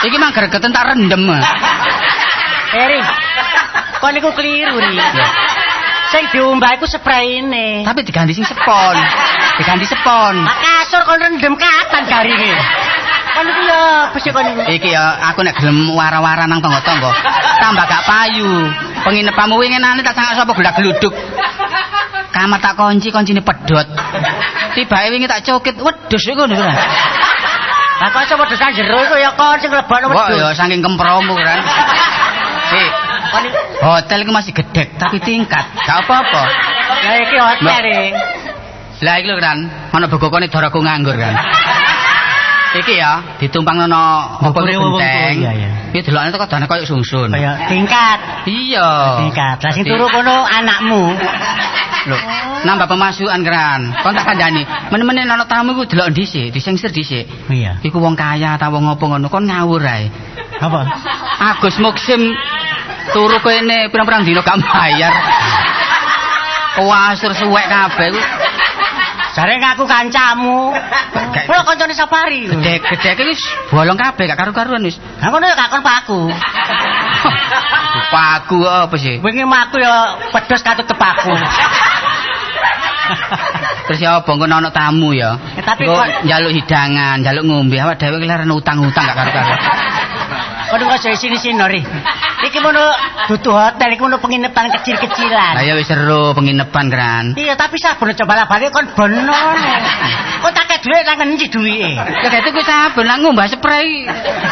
Iki mang gregeten tak rendem. Eri. Kon niku keliru ri. Sing diumbah iku sprayine. Tapi diganti sing sepon. Diganti sepon. Mak kasur kon rendem kapan garine? Kon iku ya besi kon niku. Iki ya aku nek gelem wara-wara nang tangga-tangga tambah gak payu. Penginepanmu winginane tak sangak sapa gelag-gluduk. Kamar tak kunci, kuncine pedhot. Tibake wingi tak cokit, wedhus iku ngono kan. Lah kok sapa dosan jero iku ya kon sing lebokno Wah wedhus. ya saking kempromu kan. Hotel iku masih gedek tapi tingkat. Gak apa-apa. Lah iki hotel e. Lah iki lho kan, ana bogokone daraku nganggur kan. Iki ya ditumpang ana apa genteng. Iki delokane kok dane koyo sungsun. Kaya tingkat. Iya. Tingkat. Lah sing turu kono anakmu. Lho, nambah pemasukan kan. Kon tak kandhani, men-menen ana tamu iku delok dhisik, disengsir dhisik. Iya. Iku wong kaya ta wong apa ngono, kon ngawur ae. Apa? Agus Muksim turu kene pirang-pirang dina gak bayar. Kuasur suwek kabeh ku. Jare ngaku kancamu. Kulo kancane Safari. Gedhe-gedhe wis bolong kabeh gak karu-karuan wis. Lah ngono ya gak kon paku. Paku apa sih? Wingi maku ya pedes katut tepaku. Terus ya apa engko ana tamu ya. Tapi kok njaluk hidangan, njaluk ngombe awak dhewe ki leren utang-utang gak karu-karuan. Kok kok sini-sini ri. Iki mono dudu hotel, iki mono penginapan kecil-kecilan. Lah ya wis seru penginepan kan. Iya, tapi saben coba balik kon bono. Kok tak kek dhuwit nang endi duwike? Ya dadi kuwi saben nang ngombah spray.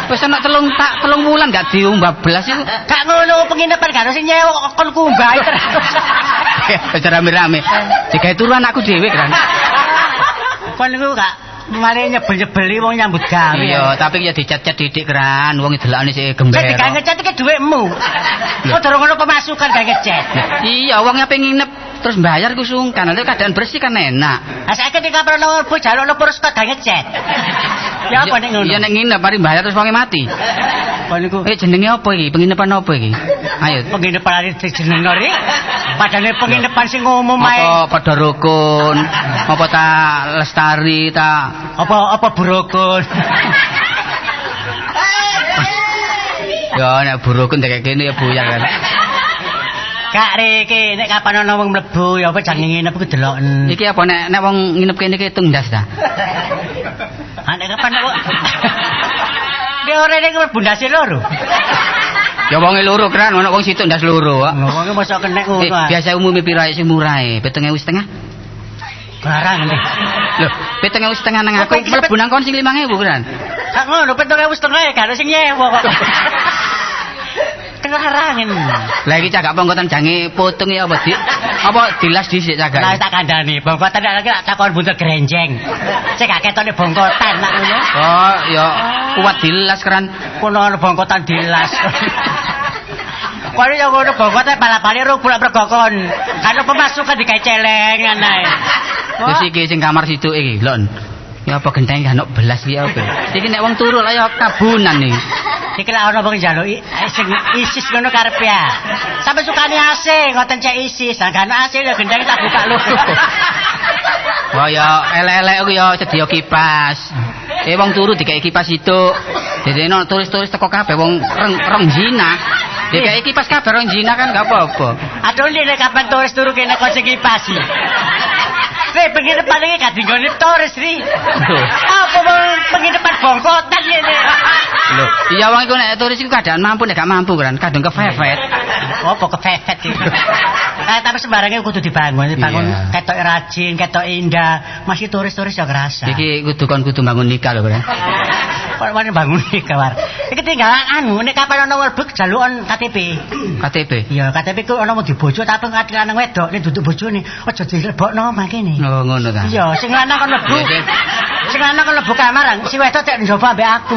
Wis ana telung wulan gak diumbah blas iku. Gak ngono penginapan gak ono sing nyewa kon kumbahi terus. Aja rame-rame. Digawe turu anakku dhewe kan. Kon niku gak mari nyebel-nyebeli wong nyambut gawe. Iya, tapi ya dicat-cat didik kan, wong delokane sik gembel. Sing digawe ngecat iki dhuwitmu. Kok durung ono pemasukan gawe ngecat. Iya, wong pengen nginep terus bayar ku sungkan. Nanti keadaan bersih kan enak. Lah saiki nek kapan ono jaluk purus kok gawe ngecat. Ya apa nek ngono? Ya nek nginep mari bayar terus wonge mati. Kon niku jenenge apa iki? Penginepan apa iki? Ayo. Penginepan jenenge ri. Padahal penginepan sing umum ae. Apa padha rukun? Apa ta lestari ta apa burukun? Ya nek burukun kayak gini ya buyar kan. Kak Riki, nek kapan ana wong mlebu ya apa jange nginep ku deloken. Iki apa nek wong nginep kene iki tungdas ta? Nek kapan kok. Dia ora nek mlebu ndase loro. Ya wonge loro kan, ana wong situ ndas loro kok. Wonge mosok kenek ngono. Biasa umume pira sing murah e? 7.500. Barang nih. Lho, 7.500 nang aku mlebu nang kon sing 5.000 kan. Kak ngono 7.500 gak ada sing nyewa kok. Kelarangin. Lah iki cagak pongkotan jange potong ya apa Dik? Apa dilas dhisik cagak? Lah tak kandhani, bongkotan lagi tak takon buntut grenjeng. Cek gak ketone bongkotan nak ngono. Oh, ya kuat dilas kan. Kono ana bongkotan dilas. Kono yo ngono bongkotan bala-bali rung bulak pergokon. Kan pemasukan digawe celengan ae. Terus iki sing kamar situ iki, Lon. Ya apa genteng gak ono belas iki apa? Iki nek wong turu lah ya kabunan iki. Iki lak ana wong njaluk sing isis ngono karep ya. Sampe sukane AC ngoten cek isis, gak ono AC ya genteng tak buka lho. Wah ya elek-elek ku ya sedia kipas. Wong turu dikai kipas itu. Dadi nek turis-turis teko kabeh wong rong zina. Dikai kipas kabeh rong zina kan gak apa-apa. Aduh nek kapan turis turu kene kok sing kipas. Weh, penginapan ini gak digoni turis, Ri. Apa penginapan bongkotan ini? Loh, iya wong iku nek turis iku keadaan mampu nek gak mampu kan, kadung kefefet. Apa kefefet iki? Tapi sembarangnya kudu dibangun ketok rajin, ketok indah. Masih turis-turis ya kerasa. Iki kudu bangun nikah lho, Bro. Kok bangun nikah war. Iki tinggalan anu, nek kapan ana werbek jalukan KTP. KTP. Iya, KTP ku ana mau dibojo tapi ngati lanang wedok nek duduk bojone. Aja dilebokno mangkene. Oh, ngono ta. Iya, sing lanang kon mlebu. Sing lanang kon mlebu kamar, si wedok tek njoba ambek aku.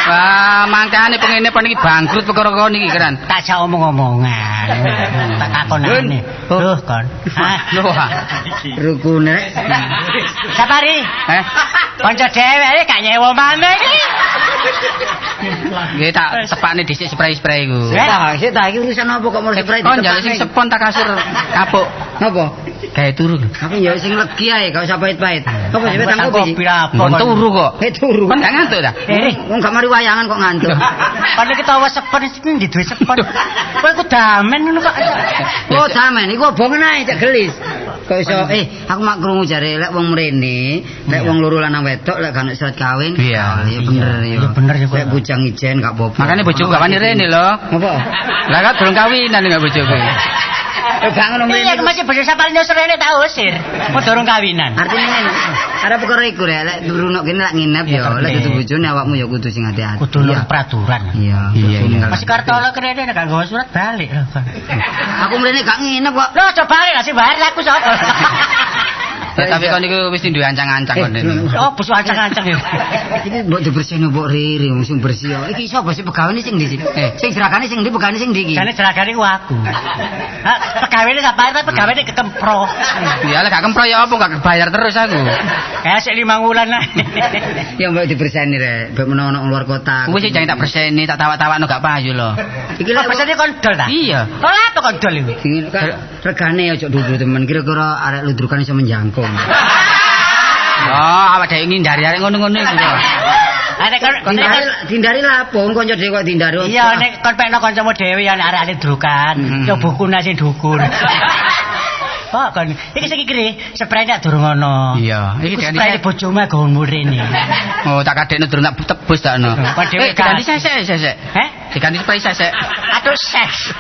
Wah, mangkane pengene pon iki bangkrut perkara kon iki kan. Tak jak omong-omongan. Tak takonane. Loh, kon. Loh. Rukune. Sapari? Kanca dheweke gak nyewa maneh iki. Nggih tak tepakne dhisik spray-spray iku. Sik ta iki urusan apa kok mulai spray Kon njaluk sing sepon tak kasur kapuk. Napa? Gawe turu. Aku ya sing legi ae gak usah pahit-pahit. Apa sih tang kopi? Kon turu kok. Turu. Kon gak ngantuk ta? Wong gak mari wayangan kok ngantuk. Kon iki tawa sepon iki duwe sepon. Kowe ku damen ngono kok. Oh, damen iku obongen ae cek gelis. Kok iso aku mak krungu jare lek wong mrene, lek wong loro lanang wedok lek gak surat kawin. Iya, bener ya. Bener ya. Lek bujang ijen gak apa-apa. Makane bojoku gak wani rene lho. Apa? Lah gak durung kawinan gak bojoku. Gak ngono Iya, masih bojo sapari nyosrene tak usir. Mau durung kawinan. Artinya ngene. Arep perkara iku rek lek durunok kene lek nginep ya, lek dudu bojone awakmu ya kudu sing hati-hati. Kudu nurut peraturan. Iya. Masih kartola kene gak nggawa surat balik lho. Aku mrene gak nginep kok. Lho coba balik lah sing bayar aku sapa. Tapi kon iku wis duwe ancang-ancang kon. Oh, bos ancang-ancang ya. Iki mbok dibersihno mbok riri wong sing bersih. Iki sapa sih pegawene sing ndi sih? Sing jeragane sing ndi pegawene sing ndi iki? Jane jeragane ku aku. Pegawene gak bayar tapi pegawene kekempro. Ya lek gak kempro ya apa gak bayar terus aku. Kayak sik 5 wulan lah. Ya mbok dibersihni rek, mbok menawa nang luar kota. Kuwi sing jangan tak berseni, tak tawak-tawakno gak payu lho. Iki lek berseni kondol ta? Iya. Ora apa kondol iki? Regane aja dhuwur temen, kira-kira arek ludrukan iso menjangkau. Oh, awak dhewe ngindari arek ngono-ngono iku. Nek dindari lapo kanca dhewe kok dindari. Iya, nek kon pekno kancamu dhewe ya nek arek drukan, yo bukune sing dukur. Kok kon iki sing kiri, sprayne durung ono. Iya, iki spray bojomu gawe rene. Oh, tak kadekno durung tak tebus takno. Kon dhewe ganti sesek. Diganti spray sesek. Aduh ses.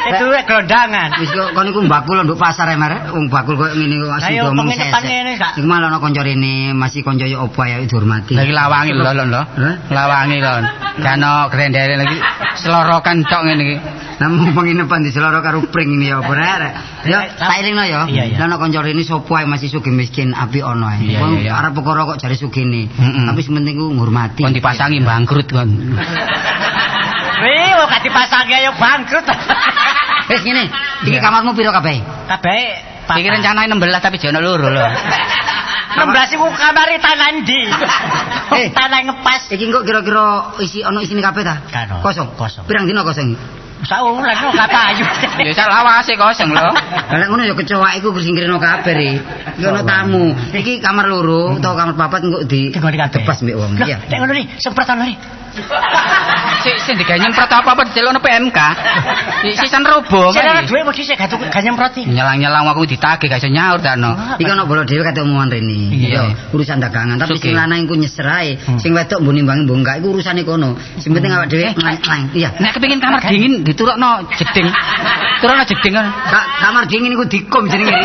Itu gelondangan. Wis kok kon iku mbakul nduk pasar e Mar. Wong bakul koyo ngene kok asli domong sesek. Iku malah ana kanca rene masih kanca yo opo ae dihormati. Lagi lawangi lho lho. Lawangi lho. Gano grendere lagi selorokan tok ngene iki. Namung penginepan di seloro karo pring ini ya apa rek. Ya tak elingno ya. Lah ana kanca rene sapa ae masih sugih miskin api ono ae. Wong arep perkara kok jare sugihne. Tapi sementing ku ngurmati. Kon dipasangi bangkrut kon. Wih, kok dipasangi ayo bangkrut. Wis ngene, iki kamarmu piro kabeh? Kabeh iki rencanae 16 tapi jono loro lho. 16 iku kamare tanah ndi? Tanah ngepas. Iki kok kira-kira isi ono isine kabeh ta? Kosong. Pirang dina kosong? Saulan kok gak payu. Ya sak lawase kosong lho. Lah nek ngono ya kecoa iku singkirno kabeh iki. Iki ono tamu. Iki kamar loro utawa kamar papat engko ditepas mbek wong. Iya. Nek ngono ri, semprotan ri. Sing digawe nyemprot apa dicelokno PMK. Sisan robo. Sing ana dhuwit wedi sik gak nyemproti. Nyelang-nyelang aku ditagih gak iso nyaur takno. Iki ono bolo dhewe kate omongan rene. Iya, urusan dagangan. Tapi sing lanang iku nyeser ae. Sing wedok mbok nimbangi mbongkak iku urusane kono. Sing penting awak dhewe nang. Iya. Nek kepengin kamar dingin diturukno jeding. Turukno jeding kan. Kamar dingin iku dikom jenenge.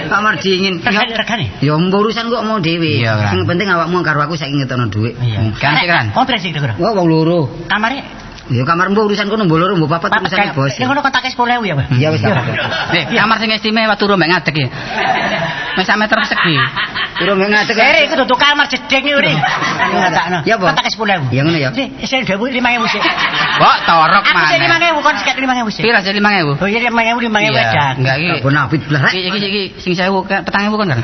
Kamar dingin. Regane. Ya mbok urusan kok mau dhewe. Sing penting awakmu karo aku saiki ngetono dhuwit. Ganti kan. Kon presi kira. Wong loro. Kamare ya kamar mbok urusan kono mbok loro mbok papat urusan bos. Ya ngono kontake 10.000 ya, Pak. Iya wis. Kamar sing istimewa turu mbek ngadeg iki. Wis sak meter persegi. Turu mbek ngadeg. Iku dudu kamar jeding iki, Uri. Ngatakno. Ya, kontake 10.000. Ya ngono ya. Sing 5.000 sik. Kok torok mana? Aku 5.000 kon sikat 5.000 sik. Pira sik 5.000? Oh iya 5.000 edan. Enggak iki. Bonafit blas. Iki sing 1.000 petang 1.000 kon kan?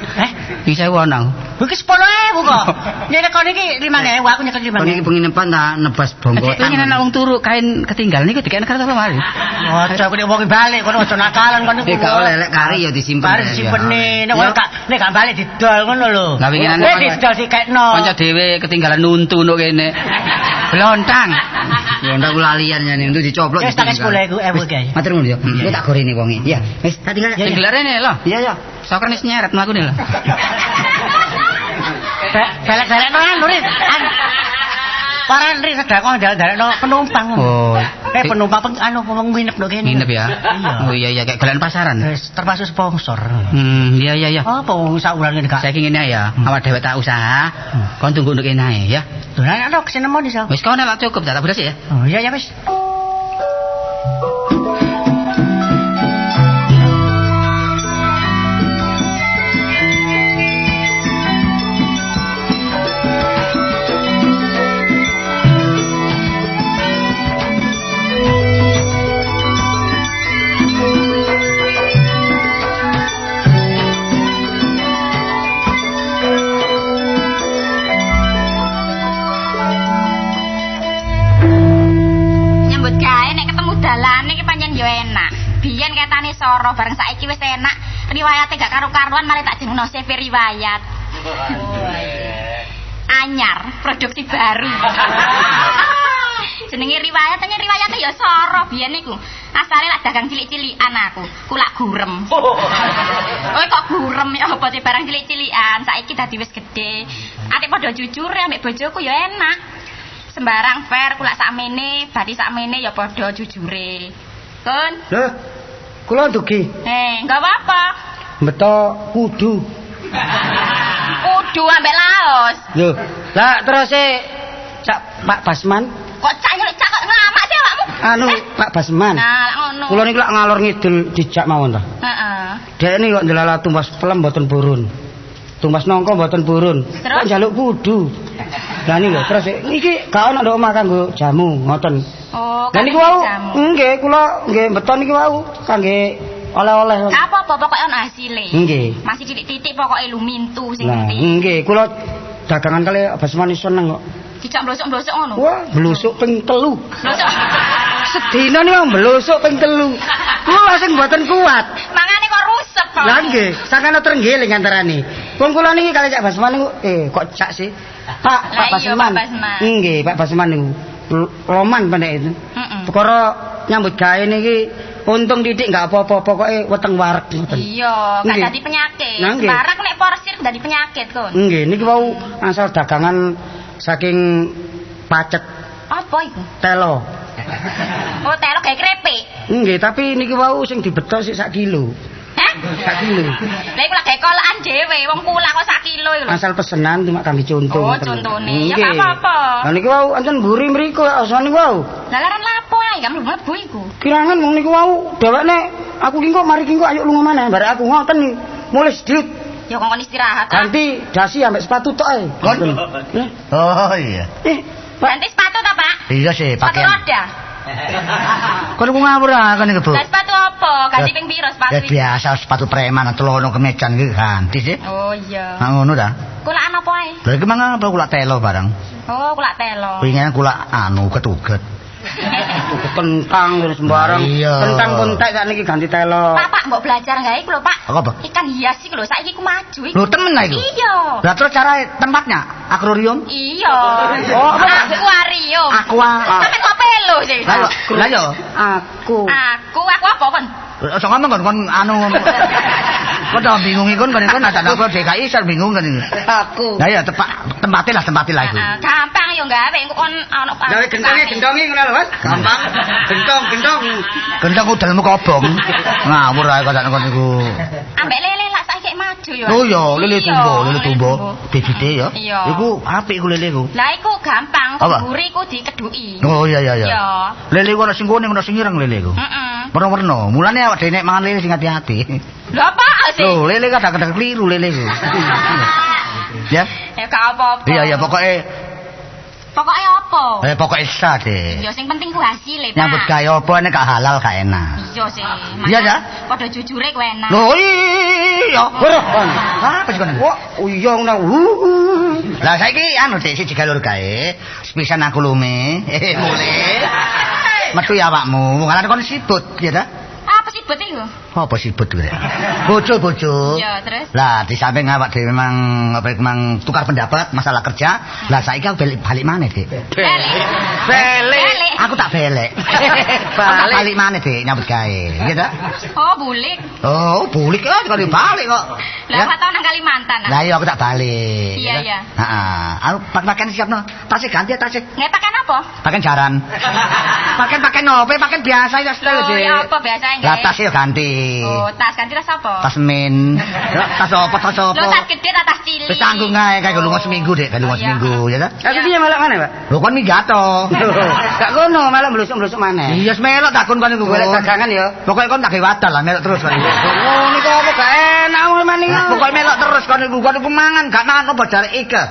Sing 1.000 ono. Iki 10.000 kok. Nek kon iki 5.000 aku nyekel 5.000. Kon iki penginepan ta nebas bongkotan. Pengen ana wong turu kain ketinggalan niku dikene karo apa mari. Ojo aku nek wong balik kono aja nakalan kon niku. Gak oleh lek kari ya disimpen. Kari disimpeni. Nek gak balik didol ngono lho. Lah winginan didol dikekno. Kanca dhewe ketinggalan nuntu nuk kene. Blontang. Blontang ku lalian nyane untuk dicoplok. Wis tak 10.000 iki. Matur nuwun ya. Ku tak gorene wonge. Iya. Wis tak tinggal. Sing gelar rene lho. Iya ya. Sokan wis nyeret mlakune lho. Belek-belek nang Nurin. Paran ri sedekah ndalekno penumpang. Oh. Penumpang wong nginep ndok kene. Nginep ya. Oh iya kayak galen pasaran. Wis termasuk sponsor. Iya. Apa wong sak wulan ngene gak. Saiki ngene ya, awak dhewe tak usaha. Kon tunggu ndok kene ae ya. Dolan ana kesene mon iso. Wis kono lak cukup tak beres ya. Oh iya ya wis. wis soro bareng saiki wis enak. Riwayate gak karo-karuan malah tak jenengno CV riwayat. Anyar, produksi baru. Jenenge riwayate ya soro biyen niku. Asale lak dagang cilik-cilikan aku, kulak gurem. Oh kok gurem ya apa sih barang cilik-cilikan, saiki dadi wis gedhe. Ate padha jujur ambek bojoku ya enak. Sembarang fair kulak sakmene, bati sakmene ya padha jujure. Kun. Lho, kula dugi. Enggak apa-apa. Beto kudu. Kudu ambek laos. Lho, lah terus Cak Pak Basman. Kok cak kok ngamak sih awakmu? Anu Pak Basman. Nah, lak ngono. Kula niku lak ngalor ngidul dijak mawon ta. Heeh. Dek ini kok ndelala tumbas pelem mboten purun. Tumbas nongko mboten purun. Kok njaluk kudu. Lah niku terus iki gak ono ndok omah kanggo jamu ngoten. Oh, lah niku wau nggih kula nggih beton niki wau kangge oleh-oleh. Apa-apa pokoke ono hasile. Nggih. Masih titik-titik pokoke lumintu sing Nah, penting. nggih kula dagangan kali Basman seneng kok. Dijak blosok-blosok ngono. Wah, blusuk ping 3. Blosok. Sedina niku blusuk ping 3. Kula sing mboten kuat. Mangane kok rusep kok. Lah nggih, sakana terenggiling antarane. Wong kula niki kali Cak Basman niku kok Cak sih. Pak Basman. Nggih, Pak Basman niku. Loman pendek itu. Perkara nyambut gawe niki untung titik enggak apa-apa pokoke weteng wareg ngoten. Iya, gak dadi penyakit. Barang nek porsir dadi penyakit kon. Nggih, niki wau asal dagangan saking pacet. Apa iku? Telo. Oh, telo gawe krepek. Nggih, tapi niki wau sing dibeto sik 1 kilo. Hah? 1 kilo. Lah iku lak gawe kolakan dhewe, wong kula kok 1 kilo iku lho. Asal pesenan cuma kangge contoh. Oh, contone. Ya gak apa-apa. Lah niki wau ancen mburi mriku asane wau. Lah laran lapo ae gak mlebu iku. Kirangan wong niku wau dhewekne aku ki kok mari ki kok ayo lunga maneh barek aku ngoten nih. Mulai sedhit. Ya kok istirahat. Ganti dasi ambek sepatu tok ae. Oh iya. Ganti sepatu ta, Pak? Iya sih, pakaian. Sepatu roda. Kon ku ngawur kan niku, Bu. Lah sepatu apa? Ganti ping piro sepatu? Ya biasa sepatu preman celono kemejan iki ganti sih. Oh iya. Nah ngono ta. Kulaan apa ae? Lha iki mangan apa kulak telo barang. Oh, kulak telo. Wingi kulak anu ketuget. Kentang sembarang. Kentang puntek sakniki ganti telo. Pak, mbok belajar gawe iku lho, Pak. Apa? Ikan hias iki lho, saiki ku maju iki. Lho temen lah iku. Iya. Lah terus cara tempatnya akuarium? Iya. Oh, akuarium. Sampe kok pelo sih. Lah yo. Aku apa kon? Ojo ngomong kon anu. Kok tak bingung ikon kan ada apa DKI sar bingung kan ini. Aku. Lah ya tempatnya lah iku. Gampang yo gawe engko kon ono Pak. Gawe gentongi ngono lho, Mas. Gampang. Gentong. Gentong udelmu kobong. Ngawur ae kok kon niku. Ambek lele lah saiki maju yo. Oh iya, lele tumbo. Bibite ya. Iku apik iku lele iku. Lah iku gampang, guri iku dikeduki. Oh iya. Iya. Lele iku ana sing kuning, ana sing ireng lele iku. Heeh. Warna-warna. Mulane awak dhewe nek mangan lele sing hati-hati. Lho apa sih? Lho, lele kadang-kadang keliru lele iku. Ya. Ya gak apa-apa. Iya, pokoke apa? Pokoke sah deh. Ya sing penting ku hasile, Pak. Nyambut gawe apa nek gak halal gak enak. Iya sih. Iya ya? Padha jujure ku enak. Lho iya. Apa sih kon? Oh iya ngono. Lah saiki anu Dik siji galur gawe. Sepisan aku lume. Mulih. Metu ya awakmu. Wong kon sibut ya ta? Apa sibut iku? Apa sibut kuwi? Bojo. Iya, terus. Lah di samping awak dhewe memang tukar pendapat masalah kerja. Lah saiki aku balik maneh, Dik. Balik. Aku tak belek. Balik maneh, Dik, nyambut gawe. Iya ta? Oh, bulik. Oh, bulik kok balik kok. Lah apa tau nang Kalimantan? Lah iya aku tak balik. Iya. Heeh. Aku pakaian siapno. Tasih ganti tasih. Nggak pakaian apa? Pakaian jaran. Pakaian nopo? Pakaian biasa ya style sih. Ya apa biasa nggih? Lah tas yo ganti. Oh, tas ganti tas apa? Tas min. Tas apa? Lho tas gede ta tas cilik? Wis tanggung ae kae lunga seminggu, Dik. Lunga seminggu ya ta? Aku piye melok maneh, Pak? Lho kon minggat to. Gak kono, malah blusuk-blusuk maneh. Iya, melok takon kon iku golek dagangan ya. Pokoke kon tak gawe wadal lah melok terus. Oh, niku apa gak enak maning. Pokoke melok terus kon iku mangan gak mangan apa jare Ike.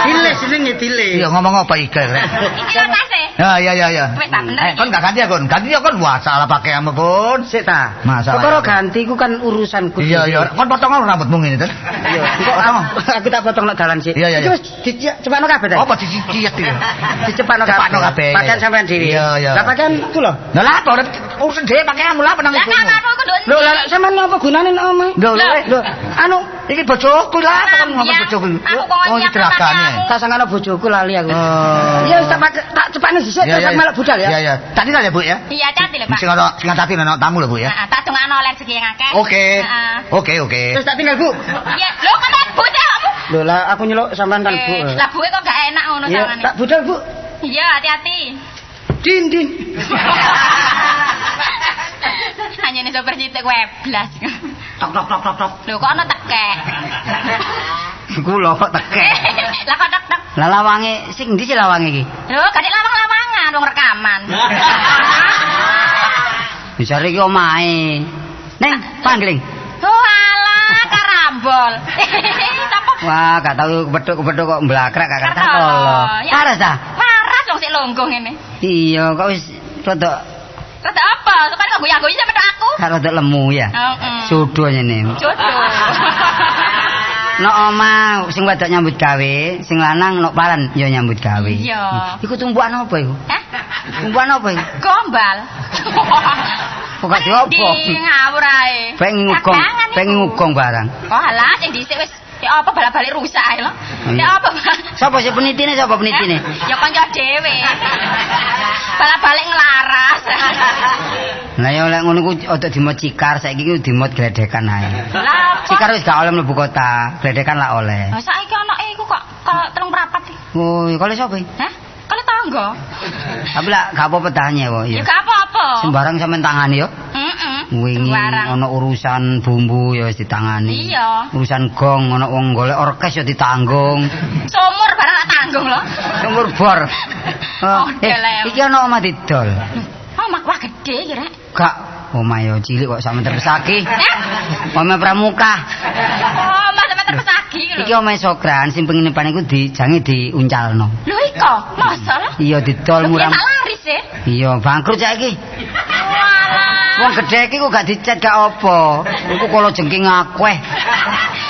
Dile jenenge dile. Iya ngomong apa Ike rek. Iki lokase. Ya. Wis tak bener. Kon gak ganti ya kon. Ganti ya kon wah salah pakaianmu kon. Sik ta. Masalah. Perkara ganti ku kan urusanku. Iya. Kon potong rambutmu ngene to. Iya. Kok aku tak potong nek dalan sik. Iya. Wis dicepakno kabeh ta. Apa dicicit iki? Dicepakno kabeh. Pakaian sampean dhewe. Iya. Lah pakaian ku lho. Lah apa urusan dhewe pakaianmu lah penang Lah ibu. kamarmu ku nduk. Lho lah sampean apa gunane nek omah? Lho anu iki bojoku lah kon ngomong bojoku. Oh iki dragane. tak sangana bojoku lali aku. Iya wis tak cepakne dhisik tak melok budal ya. Iya. Tadi lah ya Bu ya. Iya, hati lho, Pak. Sing tadi ana tamu lho Bu ya. Heeh, tak dongakno rezeki yang akeh. Oke. Terus tak tinggal Bu. Iya, lho kok tak bocah kamu? Lho lah aku nyeluk sampean kan Bu. Lah buke kok gak enak ngono Iya, sangane. tak budal Bu. Iya, hati-hati. Din. Hanya nih sopir jitik weblas. Tok. Lho kok ana tekek. Iku lho kok tekek. Lah kok tek. Lah lawange sing ndi sih lawange iki? Lho, gak lawang-lawangan wong rekaman. Bisa iki omahe. Neng, pangling. Oh alah, karambol. Sapa? Wah, gak tau kepethuk kok mblakrak gak kata Kertolo. tolo. Ya. Waras ta? Waras wong sik longgo ngene. Iya, kok wis rada Rada apa? Sopan kok goyang-goyang sampe tok aku. rada lemu ya. Heeh. Sudo nyene. Jodoh. Nek omah sing wedok nyambut gawe, sing lanang nek paran ya nyambut gawe. Iya. Iku tumpukan apa iku? Hah? Tumpukan apa iku? Gombal. Kok gak diopo? Di ngawur ae. Pengen ngugong barang. Oh alah sing dhisik wis ya apa balik-balik rusak ae lho. Ya apa? Sapa sih penitine? Ya kanca dhewe. Balik-balik nglaras. Lah ya lek ngono ku ojo dimot cikar, saiki ku dimot gledekan ae. Lah Cikar wis gak oleh mlebu kota, gledekan lah oleh. Lah saiki anake iku kok telung prapat iki. Oh, kale sapa iki? Hah? Kale tangga. Tapi lah gak apa-apa tanya kok Ya ya. gak apa-apa. Sembarang sampean tangani yo. Heeh. Wingi ana urusan bumbu ya wis ditangani. Iya. Urusan gong ana wong golek orkes ya ditanggung. Sumur barang tak tanggung lho. Sumur bor. Oh, delem. Iki ana omah didol. Oh, mak wah gede iki rek. Gak omah yo cilik kok sampe terbesaki. Omah pramuka. Oh, mas sampe terpesagi lho. Iki omah sokran sing penginapan iku jange diuncalno. Lho iko, masa lho? Iya didol murah. Tak laris e. Iya bangkrut saiki. Walah. Wong gedhe iki kok gak dicet gak apa. Iku kala jengking akeh.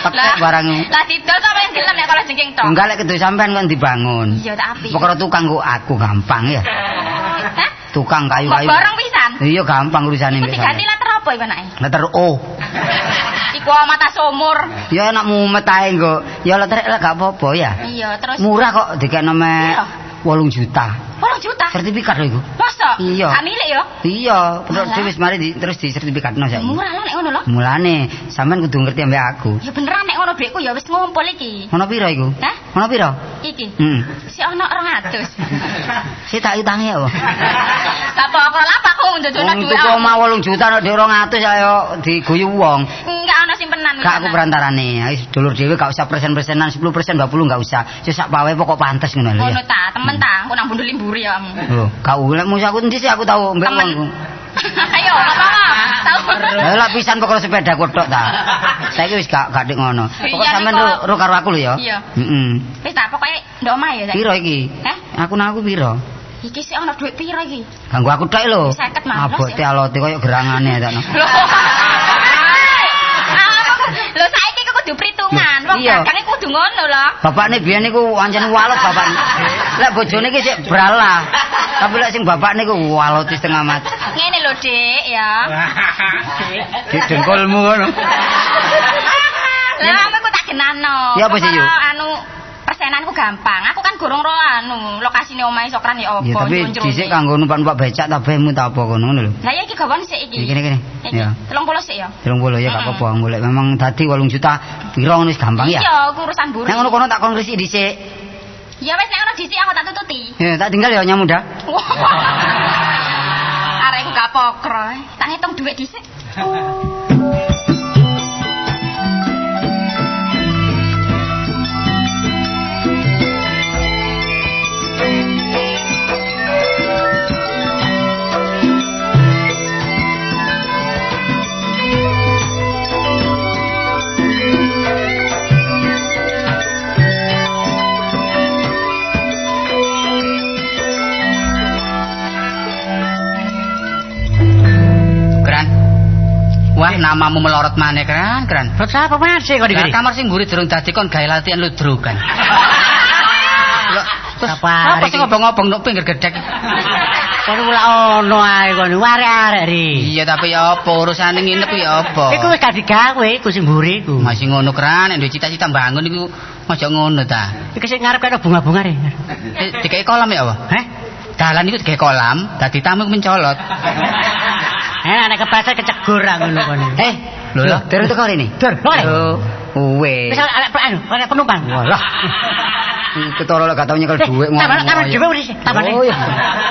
Tekek barang. Lah didol sapa yang gelem nek kalau jengking tok? Enggak lek kedu sampean kan dibangun. Iya tak api. Pokoknya tukang kok aku gampang ya. Hah? Tukang kayu-kayu. Kok barang pisan? Iya gampang urusane Iku mbek diganti sampean. letter apa iku anake? Letter O. Iku mata sumur. Ya enak mumet ae nggo. Ya letter L gak apa-apa ya. Iya, terus Murah kok dikekno me 8 juta. 8 juta. Sertifikat lho iku. Masa? Iya. Gak milik ya? Iya, bener Alah. wis mari terus di sertifikatno saiki. Murah lah nek ngono lho. Mulane sampean kudu ngerti ambek aku. Ya beneran nek ngono dhuwitku ya wis ngumpul iki. Ono piro iku? Hah? Ono piro? Iki. Hmm. Si ono 200. Si tak utangi ya, Pak. Sapa kok lapa aku njojono Wong dhuwit. tuku omah 8 juta nek 200 ayo diguyu wong. Enggak ono simpenan. Gak aku perantarane. Wis dulur dhewe gak usah persen-persenan 10% 20 gak usah. Wis sak pawe pokok pantes ngono lho ya. Ngono ta, temen ta, aku nang bundul limburi ya kamu. Lho, gak ulek musuh aku endi sih aku tau mbek Temen. wong. Ayo, apa? Tahu. Lah lak pisan pokok sepeda kodok ta. Saiki wis gak dik ngono. Pokok Iya, sampean Niko. ro karo aku lho ya. Iya. Heeh. Wis ta, pokoke ndok omah ya. Saiki. Piro iki? Hah? Aku nang aku piro? Iki sih ono dhuwit piro iki? Ganggu aku tok lho. 50 malah, Abote ya. alote koyo gerangane takno. Lho saiki ku kudu perhitungan. Wong Iya. dagang iku kudu ngono lho. Bapakne biyen niku pancen walut bapakne. Lek bojone iki sik bralah. Tapi lek sing bapakne niku walut setengah mati. Ngene lho, Dik, ya. Di dengkulmu ngono. Lah aku tak genano. Ya, apa sih, Yu? Anu persenanku gampang. Aku kan gorong ro anu lokasine omahe Sokran ya apa. Ya tapi njur-njur dhisik iki. kanggo numpak becak ta bemu ta apa ngono lho. Lah ya iki gawon sik iki. Iki kene. Iki. Ya. 30 sik ya. 30 ya gak apa-apa golek memang dadi 8 juta piro ngono wis gampang ya. Iya, aku urusan buru. Nek ngono kono tak kon ngresik dhisik. Ya wis nek ono dhisik aku tak tututi. Ya tak tinggal ya nyamuda. Arek gak pokro. Tak ngitung dhuwit dhisik. Wah, namamu melorot maneh, Kran. Terus apa masih kok dikene? Kamar sing mburi durung dadi kon gawe latihan ludrukan. Terus apa sing ngobong-ngobong nuk pinggir gedhek? Kon ora ono ae kon arek-arek ri. Iya, tapi ya apa urusane nginep ya apa? Iku wis gak digawe, iku sing mburi iku. Masih ngono Kran, nek duwe cita-cita bangun iku aja ngono ta. Iki sing ngarep kaya bunga-bunga ri. Dikai kolam ya apa? Heh? Dalan iku dikai kolam, dadi tamu mencolot. Nek kepleset kecegur ngono kon. Lho, Tur teko rene. Dur, Wes. wis arek penumpang. Walah. Ketara lek gak tau nyekel dhuwit ngomong. Tambah dhewe wis, tambah. Oh iya.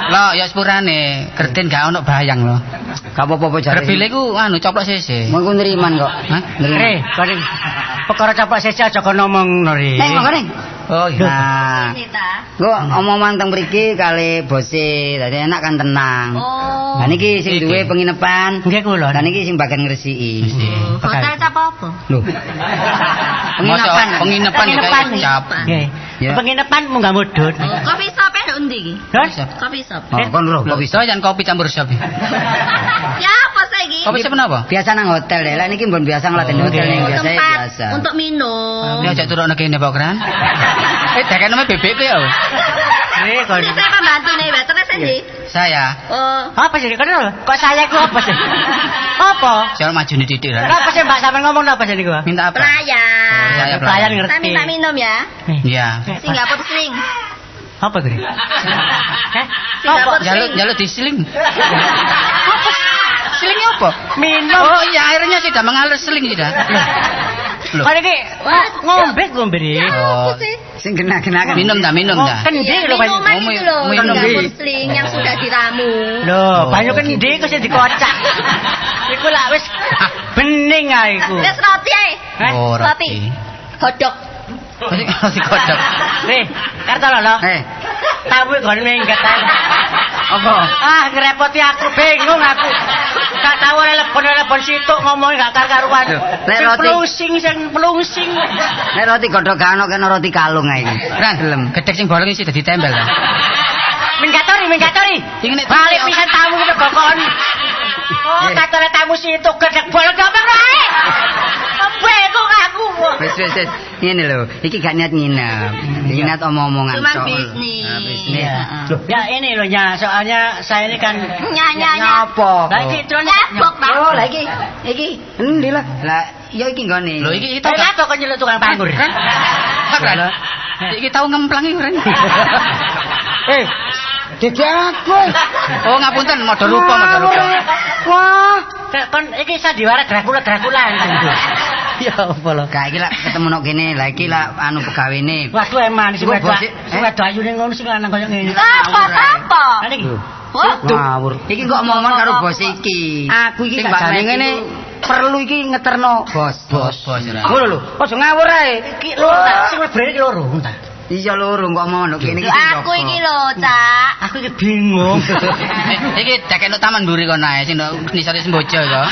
Lah ya sepurane, Gertin gak ono bayang lho. Gak apa-apa jare. Rebile ku coplok sese. Mengko nriman kok. Hah? Re, kon perkara caplok sese aja kon ngomong Nori. Neng kok neng. Oh iya. Kok omongan teng mriki kali bose, dadi enak kan tenang. Oh. Lah niki sing duwe penginapan. Nggih kula. Lah niki sing bagian ngresiki. Hotel apa? Lho. Penginapan cap. Nggih. Penginapan munggah mudhun. Kopi shop e ndi iki? Kopi shop. Oh, kon lho, Kopi so jan kopi campur sop. Ya apa saiki? Kopi sop napa? Biasa nang hotel deh. Lah niki mbon biasa ngeladen hotel ning biasa biasa. Untuk minum. Ya ajak turun kene Pak Kran. Dekeneme bebek ku ya. Ini saya pembantu nih, terus sih. Saya. Oh. Apa sih? Kok saya ku apa sih? Apa? Saya maju nih titik. Apa sih Mbak sampean ngomong apa sih niku? Minta apa? Pelayan. Oh, saya pelayan ngerti. Saya minta minum ya. Iya. Singapura sling. Apa kuwi? Singapura Jaluk diseling. Apa? Selingnya apa? Minum. Oh iya, airnya sudah mengalir seling sudah. Loh. Kan iki ngombe ri. Oh. Sing kena-kenakan. Minum dah. Kendi lho banyu. Minuman itu loh, Singapura sling yang sudah diramu. Loh, banyu kendi kok sing dikocak. Iku lak wis bening ae iku. Wis roti ae. Oh, Roti. Godhog. Roti kodok. Karto lho. Tamu kon minggat ae. Apa? Ngerepoti aku, bingung aku. Gak tau telepon situk ngomong gak karuan. Sing pelungsing. Nek roti godhog gak ono kena roti kalung ae iki. Ran, gelem. Gedhek sing bolong iki dadi tempel ta. Minggatori. Iki nek balik pisan tamu ku kok. Oh, katone tamu situk gedhek bolong ngomong ae. Bingung aku. Wis. Ngene lho, iki gak niat nginep. Niat omong-omongan Cuma sok. bisnis. Bisnis. Loh, ya ini loh ya, soalnya saya ini kan Nyanya. Apa? Lah iki terus Nyabok, Pak. Oh, lah iki. Endi lah. Lah ya iki nggone. Lho iki Tapi apa kok nyeluk tukang panggur? Ran. Iki tau ngemplang iki, Ran. Dadi aku. Oh, ngapunten, modal lupa. Wah, Kon iki sandiwara Dracula. Ya apa lho? gak iki lah ketemu nok kene. Lah iki lah anu pegawene. Waduh eman sing Iku wedok. bos, Sing wedok ayune ngono sing lanang koyo ngene. Apa? Niki. Ngawur. Iki kok ngomong karo bos iki. Aku iki sing gak bakane jane ngene perlu iki ngeterno bos. Ran. Ngono lho. Aja ngawur ae. Iki lho tak sing lebrene iki loro ta. Iya lho kok ngomong nok kene iki. Aku iki lho, Cak. Aku iki bingung. Iki dekeno taman mburi kono ae sing nisore sembojo kok.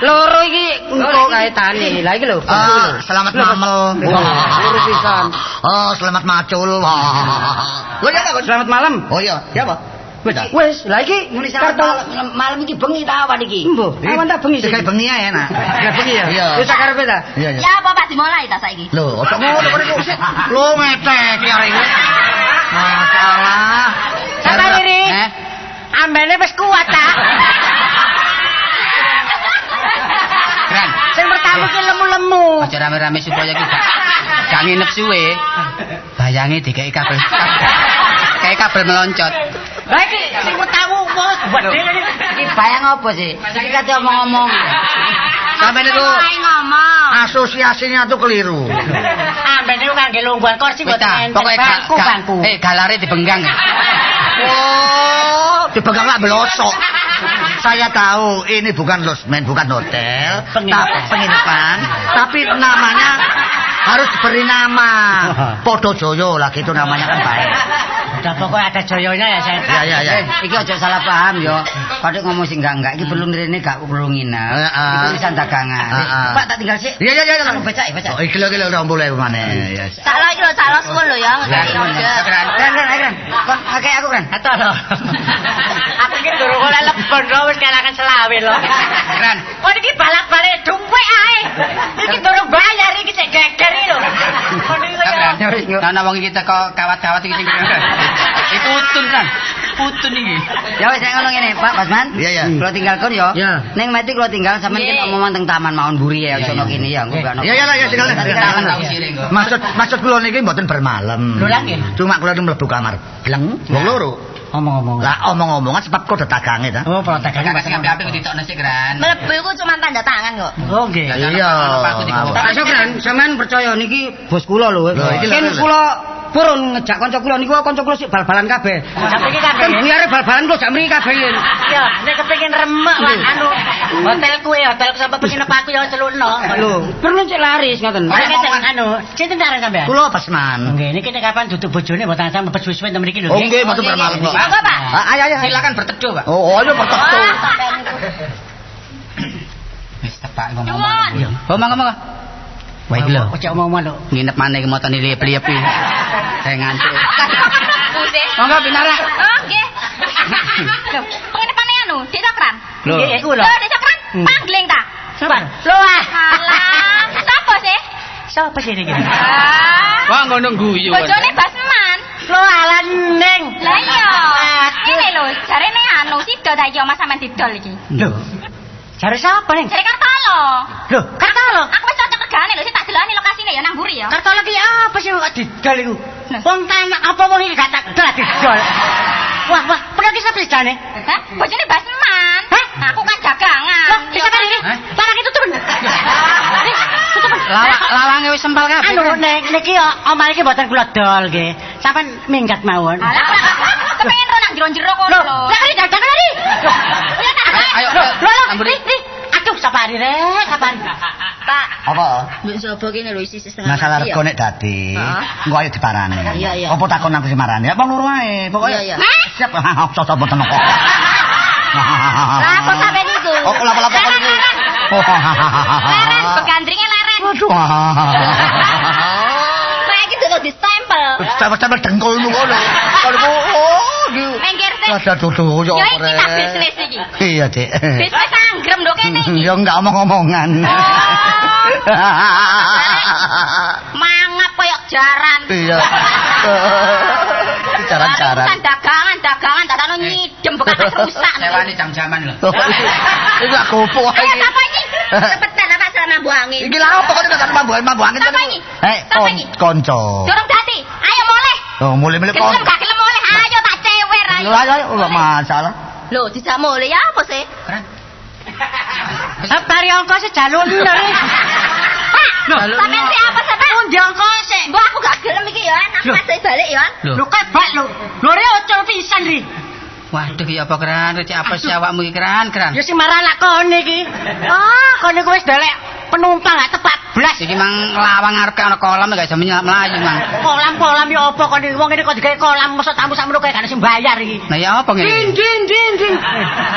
Loro iki engko kaitane. Lah iki lho. Selamat mamel. Loro pisan. Oh, selamat macul. Lho ya kok Selamat malam. Oh iya, ya apa? Wes, lah iki kartu malam iki bengi ta awan iki? Mbah, awan ta bengi sih. Sekali bengi ae enak. Lah bengi ya. Iya. Wis karepe ta? Iya. Ya apa Pak dimulai ta saiki? Lho, opo ngono kok niku? Lho ngetek iki arek iki. Masalah. Sabar Riri. Ambene wis kuat ta. Ran. Sing pertama ki lemu-lemu. Aja rame-rame supaya iki gak nginep suwe. Bayange dikai kabel. Kayak kabel meloncot. Lah iki sing pertama wis gedhe Iki bayang apa sih? Iki kate omong-omong. Sampai niku ngomong. asosiasinya tuh keliru. ambene ku kangge lungguhan kursi Wis mboten ta, enten. pokoke Bangku. galare dibenggang. Oh, dipegang lak belosok. Saya tahu ini bukan losmen, bukan hotel, penginapan, tapi namanya harus diberi nama. Podo Joyo lah gitu namanya kan baik. Udah pokoknya ada joyonya ya saya. Ya. Iki aja salah paham yo. Padahal ngomong sing enggak iki perlu rene gak perlu nginep. Iki wisan dagangan. Pak tak tinggal sik. Iya. Aku becak. Oh, iki lho 20 maneh. Ya. Salah iki lho, salah suwun lho ya, ngekeki order. Keren. Kon akeh aku kan. Atau lho. Aku iki durung oleh lebon lho wis kelakan selawe lho. Keren. Oh Ana wong iki teko kawat-kawat iki sing. Putun kan. Putun iki. Ya wis nek ngono ngene, Pak Basman. Iya ya. Kula tinggalkan ya. Ning mati kula tinggal sampeyan kin omongan teng taman mawon mburi ya sono kene ya. Ya tinggal. Maksud kula niki mboten bermalam. Lho lha nggih. Cuma kula mlebu kamar. Bleng wong loro. Omong-omong. Lah omong-omongan sebab kok dagange ta. Oh, kalau dagange Mas apik-apik ditokno sik Gran. Mlebu iku cuma tanda tangan kok. Oh, nggih. Iya. Pak Sokran, sampean percaya niki bos kula lho. Ken kula purun ngejak kanca kula niku kanca kula sik bal-balan kabeh. Sampe iki kabeh. Biare bal-balan kula jak mriki kabeh. Ya, nek kepengin remek Pak anu hotelku sampe penginep aku ya celukno. Lho, perlu cek laris ngoten. Anu, sinten arek sampean? Kula Basman. Nggih, niki nek kapan duduk bojone mboten sampe mepet suwe-suwe mriki lho. Oh nggih, mboten bermalam kok. Monggo, Pak. Ayo. Silakan berteduh, Pak. Oh, ayo berteduh. Wis tepak ngomong. Nuwun. Oh, monggo. Wah iki lho. Ojo omong-omong lho. Nginep maneh iki motone liep-liepi. Saya ngantuk. Pusing. Monggo pinara. Oh, nggih. Lho, pengenepane anu, Dik Sokran. Lho. Nggih, iku lho. Lho, Dik Sokran, panggling ta? Sapa? Lho, alah. Sapa sih? Sapa sih iki? Wah, ngono guyu. Bojone Basman. Lho alan ning. Lah iya. Ini lho, jarene anu sida ta iki Mas sampean didol iki. Lho. Jare sapa ning? Jare Kartolo. Lho, Kartolo. Aku wis cocok regane lho, sik tak delani lokasine ya nang mburi ya. Kartolo ki apa sih kok didol iku? Wong tanah apa wong iki gak tak didol. Wah, pergi sampe jane. Hah? Bojone Basman. Hah? Aku kan dagangan. Loh, bisa kan ini? Barang itu turun. Lawange wis sempal kabeh. Anu niki omah iki mboten kula dol nggih. Sampeyan minggat mawon. Alah, kepengin ro nang jero-jero kono lho. Lah kali dagang tadi. Ayo, Ampun. Aduh, sapari rek, sapari. Pak. Apa? Mbok sapa kene lho isi setengah. Masalah rego nek dadi. Engko ayo diparani. Iya. Apa takon aku sing marani? Apa loro ae. Pokoke Iya. siap. Cocok mboten kok. Lah apa sampe niku? Oh, lapa-lapa kok niku. Leren, begandringe leren. Waduh. Pak iki dulu distempel. Stempel dengkulmu ngono. Kalau Mengkir sih. ada dudu yo Ya ora. iki tak bisnis iki. Iya, Dik. Bisnis anggrem ndok kene iki. Ya enggak omong-omongan. Mangap koyo jaran. Iya. Jaran-jaran. Kan dagangan dadane nyidem bekas rusak. Sewani jam-jaman lho. Iku aku opo Ayo iki? sapa iki? Cepetan apa selama mambu angin. Iki lha opo kok nek mambu angin Sapa iki? Sapa iki? Konco. Durung dadi. Ayo mulih. Oh, mulai-mulai Gelem gak gelem mulih. Ayo tak cewer ayo. Ayo, enggak masalah. Lho, dijak mulih ya apa sih? Sapari ongko sejalun lho. Sampeyan siapa sampe? Undi ongko sik. Mbok aku gak gelem iki ya, nang masih balik ya. Lho kebak lho. Lho re ocol pisan ri. Waduh iki apa Gran? Recek apa sih awakmu iki Gran? Ya sing marah anak kone iki. Kone ku wis delek penumpang gak tepat blas. Iki mang lawang ngarep ana kolam gak iso mlayu mang. Kolam ya apa kone wong ini kok digawe kolam mosok tamu sakmono kaya gak sing bayar iki. Nah ya apa ngene? Din.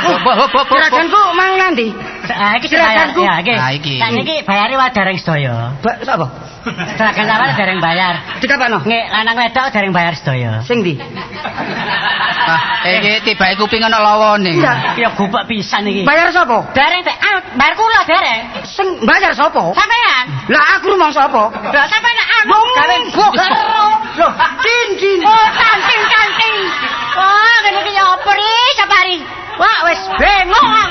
Hop. Juraganku mang nanti. Iki juraganku. Ya iki. Nah, iki. Sak niki bayare wae dereng sedaya. Sapa? Juragan sampeyan dereng bayar. Dikapano? Nggih, lanang wedok dereng bayar sedaya. Sing ndi? Iki tibae kuping ana lawone. Ya gubek pisan iki. Bayar sapa? Dereng teh bayar kula dereng. Sing bayar sapa? Sampeyan. Lah aku rumang sapa? Lah sampeyan anu Wong gawe boker. Loh, din. Oh, kanting. Wah, ngene iki ya apa ri, sapari. Wah, wis bengong.